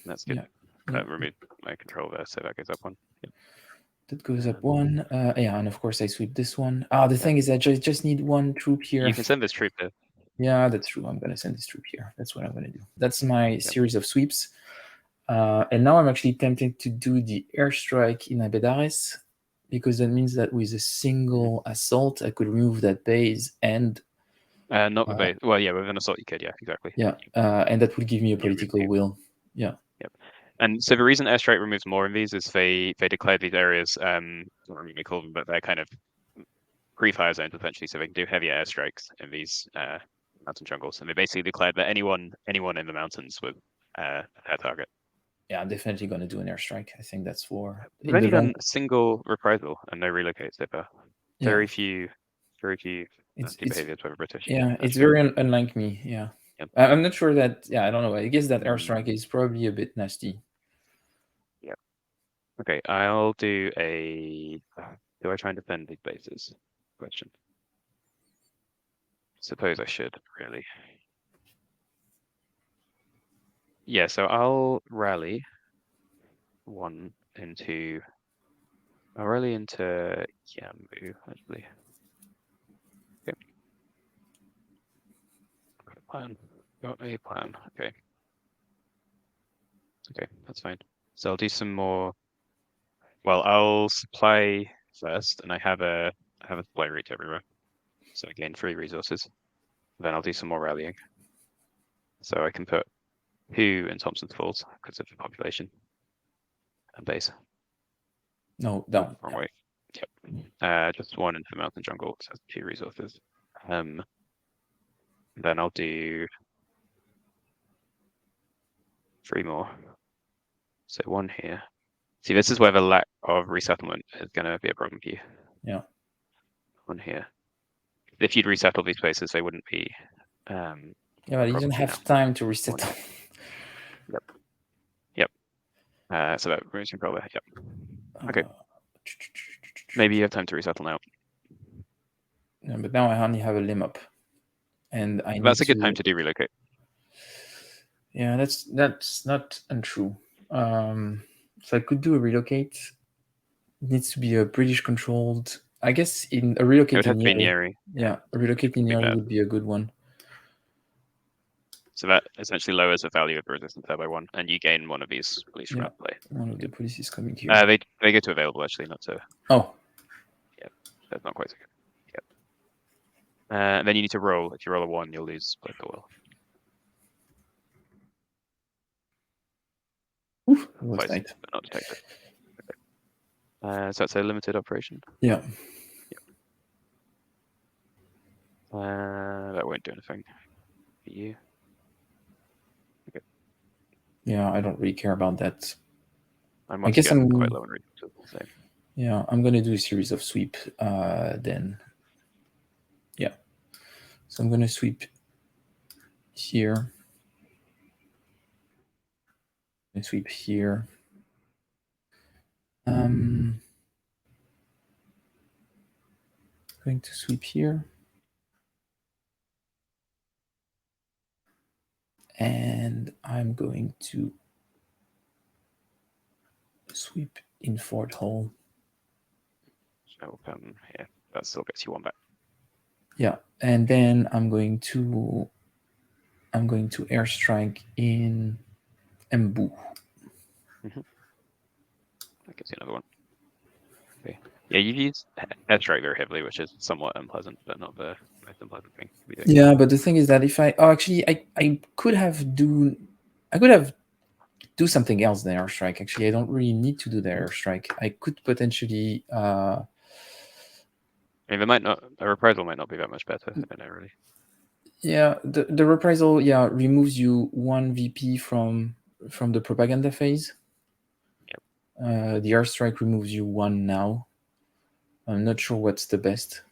that's good. Remove my control there, so that goes up 1. Yep. That goes up 1. Yeah, and of course I sweep this one. The thing is, I just need 1 troop here. You can send this troop there. Yeah, that's true. I'm going to send this troop here. That's what I'm going to do. That's my series of sweeps. And now I'm actually tempted to do the airstrike in Abedares, because that means that with a single assault, I could remove that base and... not with base. Well, yeah, with an assault you could, yeah, exactly. Yeah, and that would give me a political will. Yeah. Yep. And so the reason airstrike removes more in these is they declared these areas, I don't really call them, but they're kind of pre-fire zones, essentially, so they can do heavier airstrikes in these mountain jungles. And they basically declared that anyone in the mountains would their target. Yeah, I'm definitely going to do an airstrike. I think that's for... We've only done a single reprisal and no relocates so far. Very few behaviors by the British. Yeah, it's very unlike me. Yeah. I'm not sure that... Yeah, I don't know. I guess that airstrike is probably a bit nasty. Yeah. Okay, I'll do a... Do I try and defend these bases? Question. Suppose I should, really. Yeah, so I'll rally 1 into I'll rally into Kiambu, actually. Okay. Got a plan. Okay. Okay, that's fine. So I'll do some more. Well, I'll supply first, and I have a supply route everywhere. So I gain 3 resources. Then I'll do some more rallying. So I can put 2 in Thompson's Falls because of the population and base. No, down. Wrong way. Yep. Just 1 into the mountain jungle, so 2 resources. Then I'll do 3 more. So 1 here. See, this is where the lack of resettlement is going to be a problem for you. Yeah. 1 here. If you'd resettle these places, they wouldn't be. Yeah, but you don't have time to resettle. Yep. So that removes control there. Yep. Okay. Maybe you have time to resettle now. No, but now I only have a limb up, and I. That's a good time to do relocate. Yeah, that's not untrue. So I could do a relocate. It needs to be a British controlled. I guess in a relocate in Nyeri. Yeah, a relocate in Nyeri would be a good one. So that essentially lowers the value of the resistance there by 1, and you gain 1 of these police from that play. One of the police is coming here. They go to available actually, not to. Oh. Yep, that's not quite so good. Yep. Then you need to roll. If you roll a 1, you'll lose political will. Oof, was tight. But not detected. Okay. So that's a limited operation. Yeah. That won't do anything for you. Okay. Yeah, I don't really care about that. I guess I'm quite low in resources. So. Yeah, I'm gonna do a series of sweep. Then. Yeah. So I'm gonna sweep here. And sweep here. Going to sweep here. And I'm going to sweep in Fort Hall. So yeah, that still gets you 1 back. Yeah, and then I'm going to airstrike in Mbu. That gives you another 1. Okay. Yeah, you've used airstrike very heavily, which is somewhat unpleasant, but not the most unpleasant thing to be doing. Yeah, but the thing is that if I could have do something else than airstrike. Actually, I don't really need to do the airstrike. I could potentially. I mean, a reprisal might not be that much better. I don't know really. Yeah, the reprisal removes you 1 VP from the propaganda phase. Yep. The airstrike removes you 1 now. I'm not sure what's the best.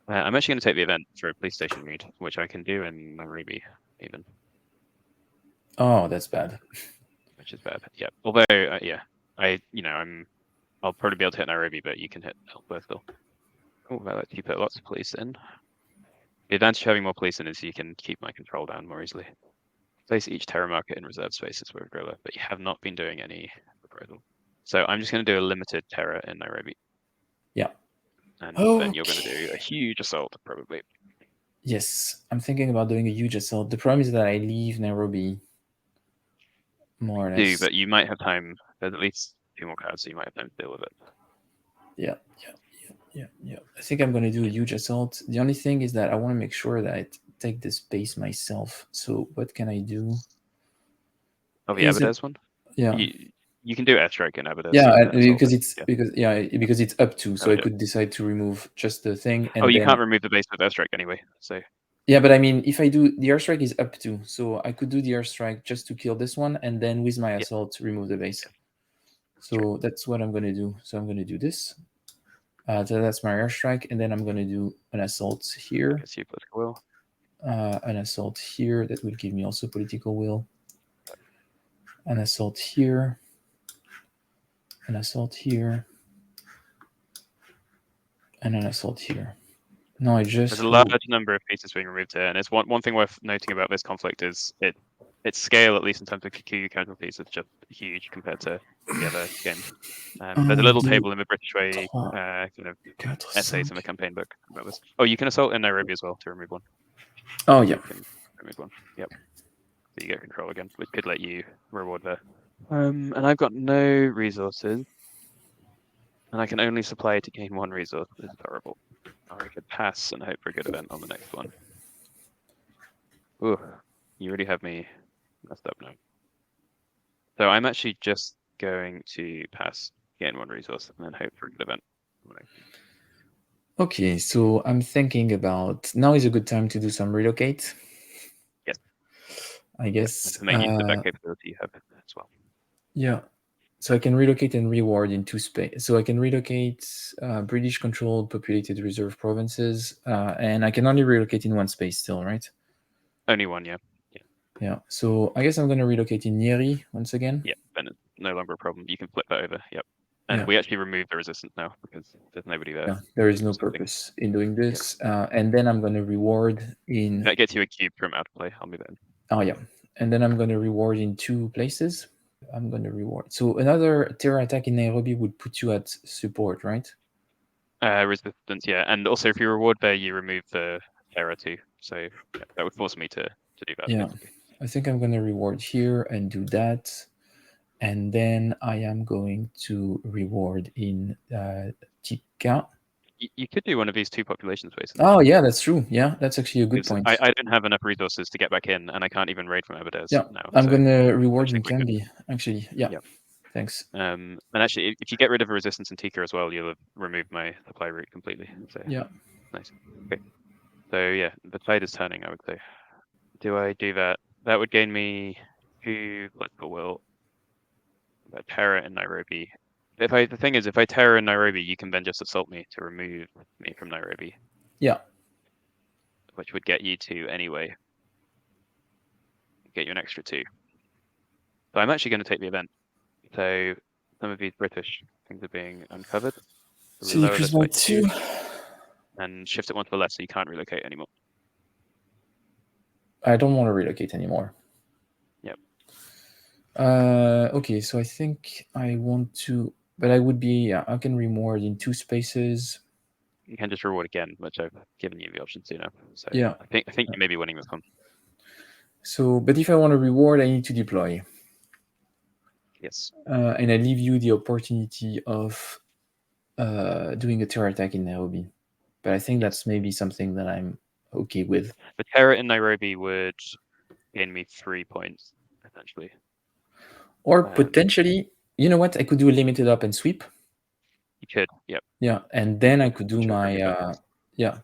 I'm actually going to take the event for a police station read, which I can do in Nairobi even. Oh, that's bad. Which is bad. Yeah. Although, I'll probably be able to hit Nairobi, but you can hit elsewhere still. Oh, that lets you put lots of police in. The advantage of having more police in is you can keep my control down more easily. Place each terror market in reserve spaces with guerrilla, but you have not been doing any reprisal. So I'm just going to do a limited terror in Nairobi. Yeah. And then you're going to do a huge assault, probably. Yes, I'm thinking about doing a huge assault. The problem is that I leave Nairobi, more or less. But you might have time. There's at least 2 more cards, so you might have time to deal with it. Yeah. I think I'm going to do a huge assault. The only thing is that I want to make sure that I take this base myself. So what can I do? Oh, the Aberdez one? Yeah. You can do airstrike in Aberdez. Yeah, because it's up to. So I could decide to remove just the thing. And you can't remove the base with airstrike anyway. So. Yeah, but I mean, if I do the airstrike is up to, so I could do the airstrike just to kill this one, and then with my assault remove the base. So that's what I'm going to do. So I'm going to do this. So that's my airstrike, and then I'm going to do an assault here. Political will. An assault here that would give me also political will. An assault here. An assault here. And an assault here. No, there's a large number of pieces being removed here, and it's one thing worth noting about this conflict is its scale, at least in terms of Kikuyu casualties, is just huge compared to the other games. There's a little table in the British Way kind of essays in the campaign book about this. Oh, you can assault in Nairobi as well to remove one. Oh yeah. You can remove one. Yep. So you get control again, which could let you reward there. And I've got no resources, and I can only supply to gain one resource. This is horrible. Or I could pass and hope for a good event on the next one. Ooh, you really have me messed up now. So I'm actually just going to pass, gain one resource, and then hope for a good event. Okay, so I'm thinking about now is a good time to do some relocate. Yes. I guess. Yep. To make use of that capability you have as well. Yeah. So I can relocate and reward in two space. So I can relocate British-controlled populated reserve provinces, and I can only relocate in one space still, right? Only one, yeah. Yeah. So I guess I'm going to relocate in Nyeri once again. Yeah, then it's no longer a problem. You can flip that over. Yep. And Yeah. we actually remove the resistance now because there's nobody there. Yeah, there is no purpose in doing this. And then I'm going to reward in. That gets you a cube from out of play. I'll move it in. Oh yeah, and then I'm going to reward in two places. I'm going to reward. So another terror attack in Nairobi would put you at support, right? Resistance, yeah. And also, if you reward there, you remove the terror too. So yeah, that would force me to do that. Yeah, basically. I think I'm going to reward here and do that. And then I am going to reward in Tika. You could do one of these two population spaces. Oh yeah, that's true. Yeah, that's actually a good point. I don't have enough resources to get back in, and I can't even raid from Aberdeen now. I'm going to reward in Canby, actually. Yeah. Yep. Thanks. And actually, if you get rid of a resistance in Tika as well, you'll have removed my supply route completely. So yeah. Nice. Okay. So yeah, the tide is turning, I would say. Do I do that? That would gain me 2 political will. Terror in Nairobi. The thing is, if I terror in Nairobi, you can then just assault me to remove me from Nairobi. Yeah. Which would get you 2 anyway. Get you an extra 2. So I'm actually going to take the event. So some of these British things are being uncovered. So you increase by 2. And shift it one to the left so you can't relocate anymore. I don't want to relocate anymore. Yep. Okay, so I think I want to, but I would be, I can reward in 2 spaces. You can just reward again, which I've given you the option to now. So yeah, I think you may be winning this one. So, but if I want to reward, I need to deploy. Yes. And I leave you the opportunity of doing a terror attack in Nairobi. But I think that's maybe something that I'm okay with. The terror in Nairobi would gain me 3 points, essentially. Or potentially, you know what? I could do a limited up and sweep. You could, yep. Yeah, and then I could do my, yeah.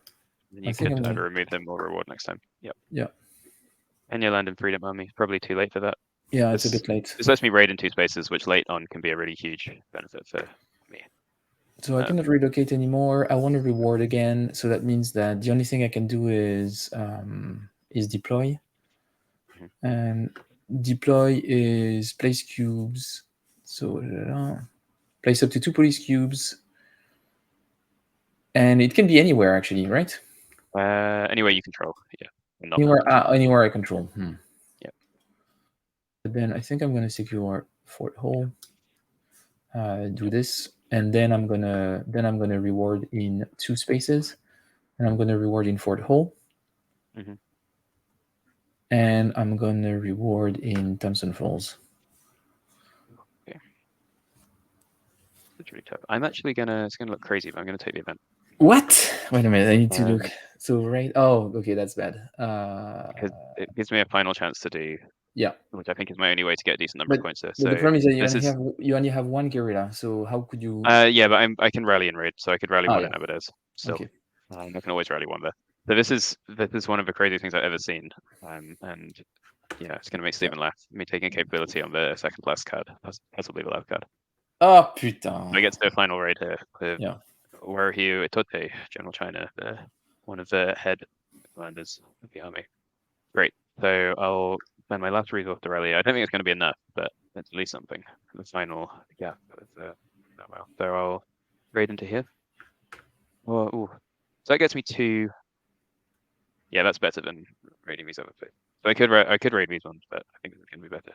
You could either remove them or reward next time. Yep. Yeah. Kenya land in Freedom Army. Probably too late for that. Yeah, it's a bit late. This lets me raid in 2 spaces, which late on can be a really huge benefit for me. So I cannot relocate anymore. I want to reward again. So that means that the only thing I can do is deploy. And deploy is place cubes. So place up to 2 police cubes. And it can be anywhere, actually, right? Anywhere you control, yeah. Anywhere I control. Yeah. But then I think I'm going to secure Fort Hall. Do this, and then I'm gonna reward in 2 spaces, and I'm gonna reward in Fort Hall. And I'm gonna reward in Thompson Falls. Okay. It's really tough. I'm actually it's gonna look crazy, but I'm gonna take the event. What? Wait a minute, I need to look. So right, oh, okay, that's bad. Because it gives me a final chance to do. Yeah. Which I think is my only way to get a decent number of points there. So the problem is that you only have 1 guerrilla. So how could you? Yeah, but I can rally in raid, so I could rally one in Aberdeen still. Okay. I can always rally one there. So this is one of the crazy things I've ever seen. And yeah, it's gonna make Stephen laugh. Me taking capability on the second last card, possibly the last card. Oh putain! I get to the final raid here with Waruhiu Itote, General China, one of the head commanders of the army. Great. So I'll spend my last resource to rally. I don't think it's going to be enough, but it's at least something. The final gap is well. So I'll raid into here. So that gets me 2. Yeah, that's better than raiding these other 2. So I could raid these ones, but I think this is gonna be better.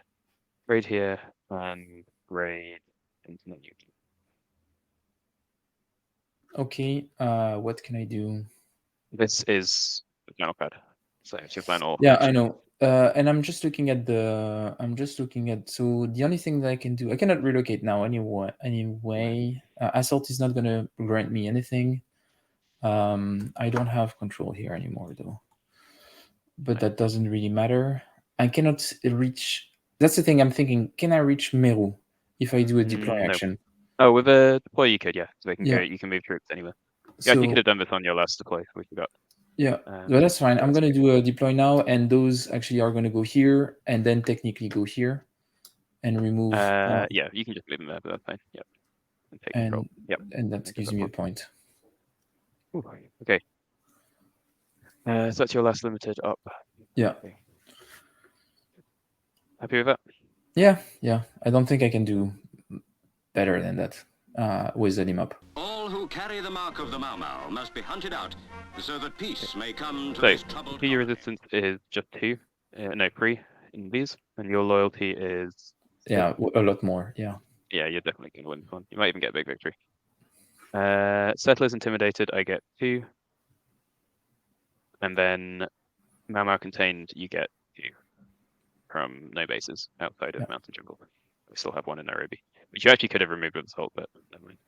Raid here and raid into the new. Okay. What can I do? This is the final card. So it's your final. Yeah, I know. And I'm just looking at so the only thing that I can do, I cannot relocate now anyway. Assault is not gonna grant me anything. I don't have control here anymore though. But that doesn't really matter. I cannot reach. That's the thing I'm thinking. Can I reach Meru if I do a deploy No. action? Oh, with a deploy you could, yeah. So they can Yeah. go. You can move troops anywhere. You actually could have done this on your last deploy. We forgot. Yeah, but that's fine. I'm going to do a deploy now, and those actually are going to go here, and then technically go here, and remove. Yeah, you can just leave them there, but that's fine. Yep. And take control. Yep. And that gives me a point. Ooh, okay. So that's your last limited up. Yeah. Okay. Happy with that? Yeah. I don't think I can do better than that with him up. All who carry the mark of the Mau Mau must be hunted out so that peace may come to so, this troubled your resistance is just 2, no 3 in these, and your loyalty is 6. Yeah, a lot more. Yeah. Yeah, you're definitely going to win this one. You might even get a big victory. Settlers intimidated, I get 2, and then Mau Mau contained, you get 2 from no bases outside of Mountain Jungle. We still have 1 in Nairobi, which you actually could have removed with assault, but never mind.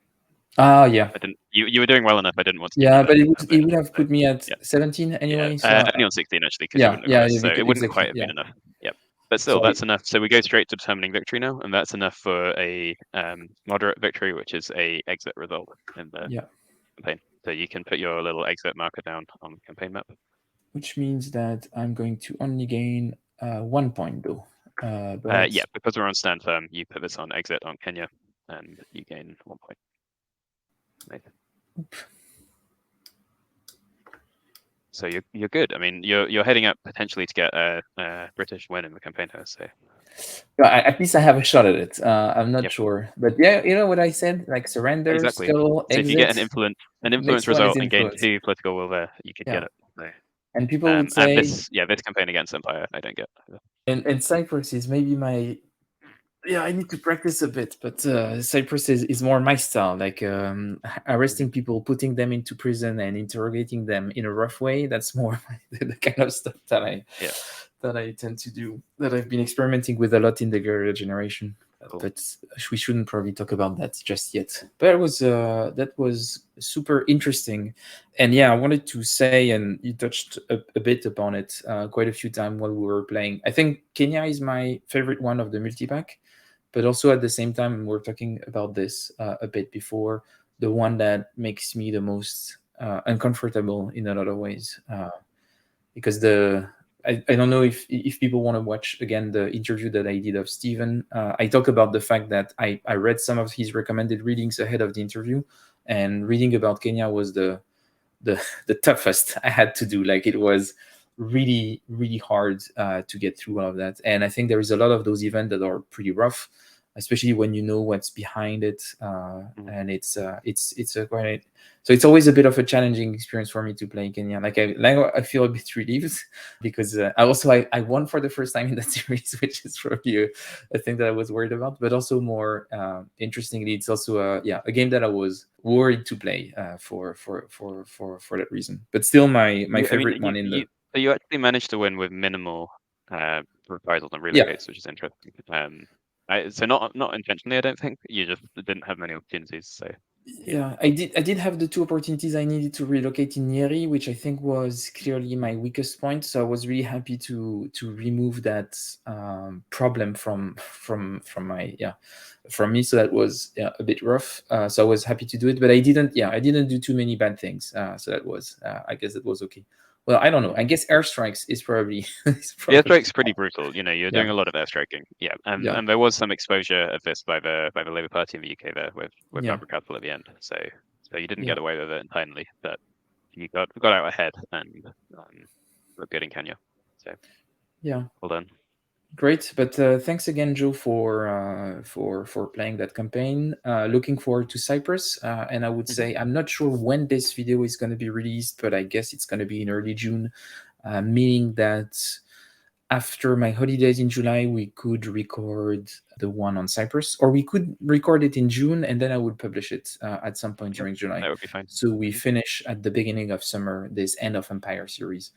Yeah. I didn't. You were doing well enough. I didn't want to. Yeah, but it would have put me at 17 anyway. Yeah. So only on 16 actually, because you wouldn't have so it wouldn't quite have been enough. Yep. But still, that's enough. So we go straight to determining victory now, and that's enough for a moderate victory, which is a exit result in the campaign. So you can put your little exit marker down on the campaign map. Which means that I'm going to only gain 1 point though. Yeah, because we're on stand firm, you put this on exit on Kenya, and you gain 1 point. Nice. So you're good. I mean, you're heading up potentially to get a British win in the campaign here. So at least I have a shot at it. I'm not sure, but yeah, you know what I said, like surrender, exactly. skull, so exit. if you get an influence result and gain 2 political will there, you could get it. So, and people would say, and this campaign against Empire, I don't get. And Cyprus is maybe my. Yeah, I need to practice a bit, but Cyprus is more my style, like arresting people, putting them into prison and interrogating them in a rough way. That's more the kind of stuff that I tend to do, that I've been experimenting with a lot in the guerrilla generation. Cool. But we shouldn't probably talk about that just yet. But that was super interesting. And yeah, I wanted to say, and you touched a bit upon it quite a few times while we were playing. I think Kenya is my favorite one of the multi-pack. But also at the same time, we're talking about this a bit before, the one that makes me the most uncomfortable in a lot of ways. Because I don't know if people want to watch again the interview that I did of Stephen. I talk about the fact that I read some of his recommended readings ahead of the interview, and reading about Kenya was the toughest I had to do. Like, it was really, really hard to get through all of that. And I think there is a lot of those events that are pretty rough, especially when you know what's behind it. And it's a quite, so it's always a bit of a challenging experience for me to play Kenya. Like I feel a bit relieved because I won for the first time in that series, which is probably a thing that I was worried about. But also more interestingly, it's also a game that I was worried to play for that reason. But still, my favorite one in the. So you actually managed to win with minimal reprisals and relocates, which is interesting. So not intentionally, I don't think. You just didn't have many opportunities. So yeah, I did have the 2 opportunities I needed to relocate in Nyeri, which I think was clearly my weakest point. So I was really happy to remove that problem from me. So that was a bit rough. So I was happy to do it, but I didn't do too many bad things. So that was I guess that was okay. Well, I don't know. I guess airstrikes is probably. Airstrike's pretty brutal. You're doing a lot of airstriking. Yeah, and there was some exposure of this by the Labour Party in the UK there with Barbara Castle at the end. So you didn't get away with it entirely, but you got out ahead and looked good in Kenya. So well done. Great, but thanks again, Joe, for playing that campaign. Looking forward to Cyprus, and I would say I'm not sure when this video is going to be released, but I guess it's going to be in early June, meaning that after my holidays in July, we could record the one on Cyprus, or we could record it in June, and then I would publish it at some point Sure. during July. That would be fine. So we finish at the beginning of summer this End of Empire series,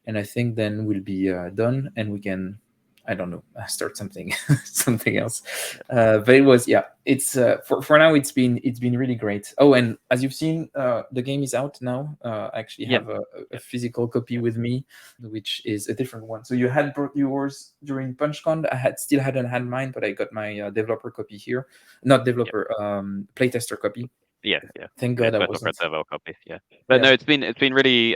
and I think then we'll be done, and we can, I don't know, start something something else. But it was, yeah, it's for now it's been really great. Oh, and as you've seen, the game is out now. I actually Yeah. have a physical copy with me, which is a different one. So you had brought yours during PunchCon. I hadn't had mine, but I got my developer copy here, not developer, playtester copy. Yeah. Thank God I Special wasn't. for dev copy. Yeah. But Yeah. no, it's been really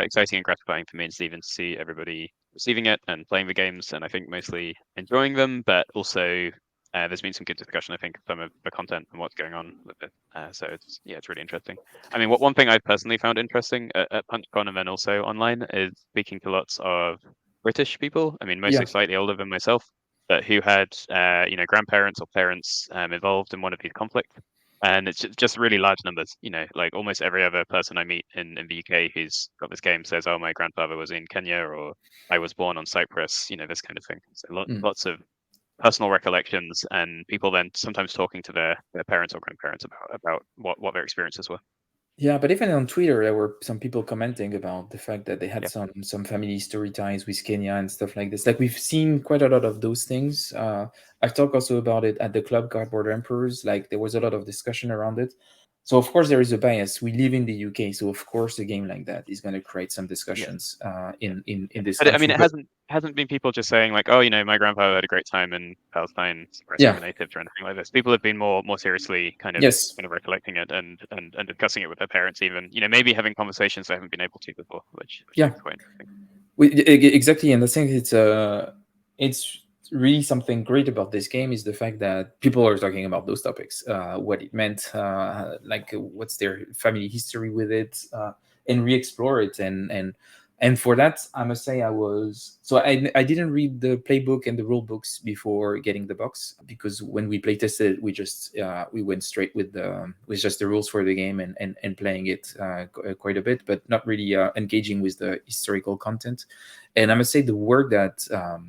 exciting and gratifying for me and Stephen to see everybody receiving it and playing the games, and I think mostly enjoying them, but also there's been some good discussion, I think, of some of the content and what's going on with it. So it's really interesting. I mean, one thing I've personally found interesting at PunchCon and then also online is speaking to lots of British people. I mean, mostly Yeah. slightly older than myself, but who had grandparents or parents involved in one of these conflicts. And it's just really large numbers, like almost every other person I meet in the UK who's got this game says, oh, my grandfather was in Kenya, or I was born on Cyprus, this kind of thing. So lots of personal recollections, and people then sometimes talking to their parents or grandparents about what their experiences were. Yeah, but even on Twitter, there were some people commenting about the fact that they had Yeah. some family story ties with Kenya and stuff like this. Like we've seen quite a lot of those things. I've talked also about it at the club Cardboard Emperors. Like there was a lot of discussion around it. So of course there is a bias. We live in the UK, so of course a game like that is going to create some discussions in this But I mean, country. it hasn't been people just saying like, oh, my grandfather had a great time in Palestine suppressing Yeah. the natives or anything like this. People have been more seriously kind of Yes. recollecting it and discussing it with their parents, even maybe having conversations they haven't been able to before, which Yeah. is quite interesting. Exactly, and I think it's really something great about this game is the fact that people are talking about those topics, what it meant, like what's their family history with it, and re-explore it, and for that I must say I didn't read the playbook and the rule books before getting the box, because when we play tested we just we went straight with just the rules for the game and playing it quite a bit, but not really engaging with the historical content. And I must say the work that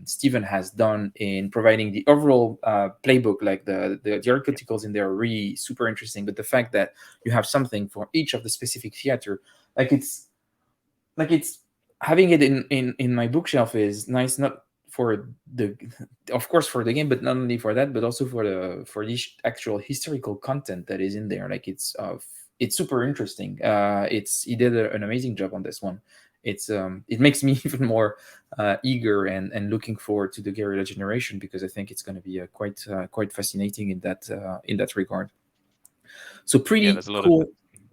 Stephen has done in providing the overall playbook, like the articles in there are really super interesting, but the fact that you have something for each of the specific theater, like it's having it in my bookshelf is nice, not for the of course for the game, but not only for that, but also for the actual historical content that is in there. Like it's super interesting. He did an amazing job on this one. It makes me even more eager and looking forward to the guerrilla generation, because I think it's going to be quite fascinating in that regard. So There's a lot of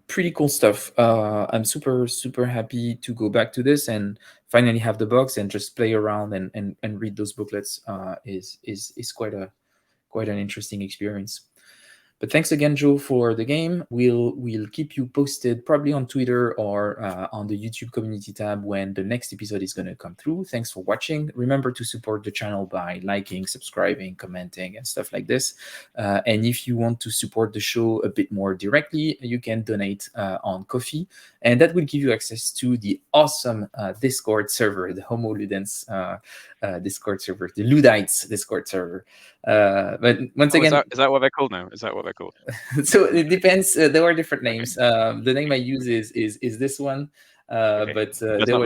pretty cool stuff. I'm super happy to go back to this and finally have the box and just play around and read those booklets. Is quite an interesting experience. But thanks again, Joe, for the game. We'll keep you posted, probably on Twitter or on the YouTube community tab, when the next episode is going to come through. Thanks for watching. Remember to support the channel by liking, subscribing, commenting, and stuff like this. And if you want to support the show a bit more directly, you can donate on Ko-fi, and that will give you access to the awesome Discord server, the Homo Ludens Discord server, the Ludites Discord server. But once again, is that what they're called now? Is that what they're called? So it depends. There are different names. The name I use is this one, Okay. but there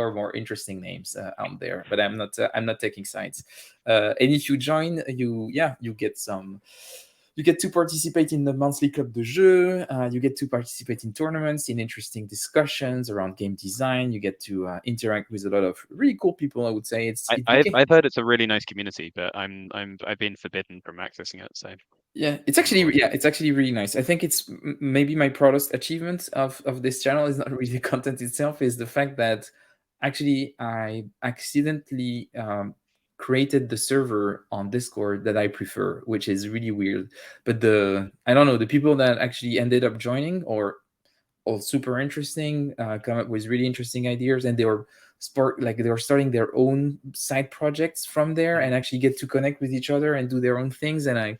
are more interesting names out there. But I'm not taking sides. And if you join, you get to participate in the monthly Club de Jeu. You get to participate in tournaments, in interesting discussions around game design. You get to interact with a lot of really cool people. I would say I've heard it's a really nice community, but I've been forbidden from accessing it. So yeah, it's actually really nice. I think it's maybe my proudest achievement of this channel is not really the content itself, is the fact that actually I accidentally created the server on Discord that I prefer, which is really weird. But I don't know, the people that actually ended up joining or all super interesting, come up with really interesting ideas, and they were starting their own side projects from there and actually get to connect with each other and do their own things. And I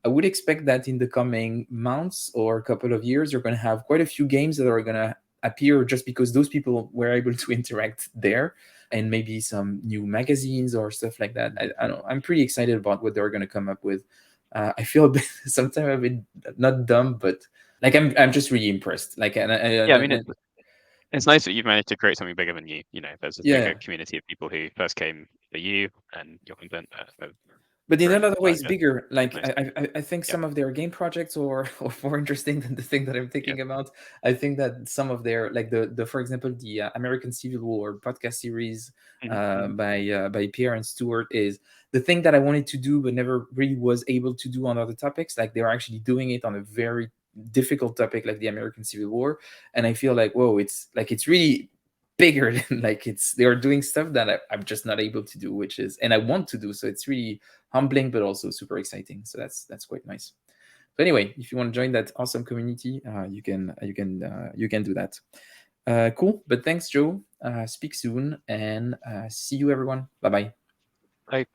would expect that in the coming months or a couple of years, you're going to have quite a few games that are going to appear just because those people were able to interact there. and maybe some new magazines or stuff like that. I don't know. I'm pretty excited about what they're going to come up with. I feel a bit, sometimes a bit not dumb, but like I'm just really impressed. Like, Yeah, I mean, it's nice that you've managed to create something bigger than you. You know, there's a bigger community of people who first came for you and your content. But in grown another way, it's larger. bigger. Like Nice. I think some of their game projects are more interesting than the thing that I'm thinking about. I think that some of their, like the for example, the American Civil War podcast series by Pierre and Stewart is the thing that I wanted to do but never really was able to do on other topics. Like they're actually doing it on a very difficult topic like the American Civil War, and I feel like, whoa, it's really bigger than, like, they are doing stuff that I'm just not able to do, which is, and I want to do. So it's really humbling, but also super exciting. So that's quite nice. So anyway, if you want to join that awesome community, you can do that. Cool. But thanks, Joe. Speak soon, and see you, everyone. Bye bye. Bye.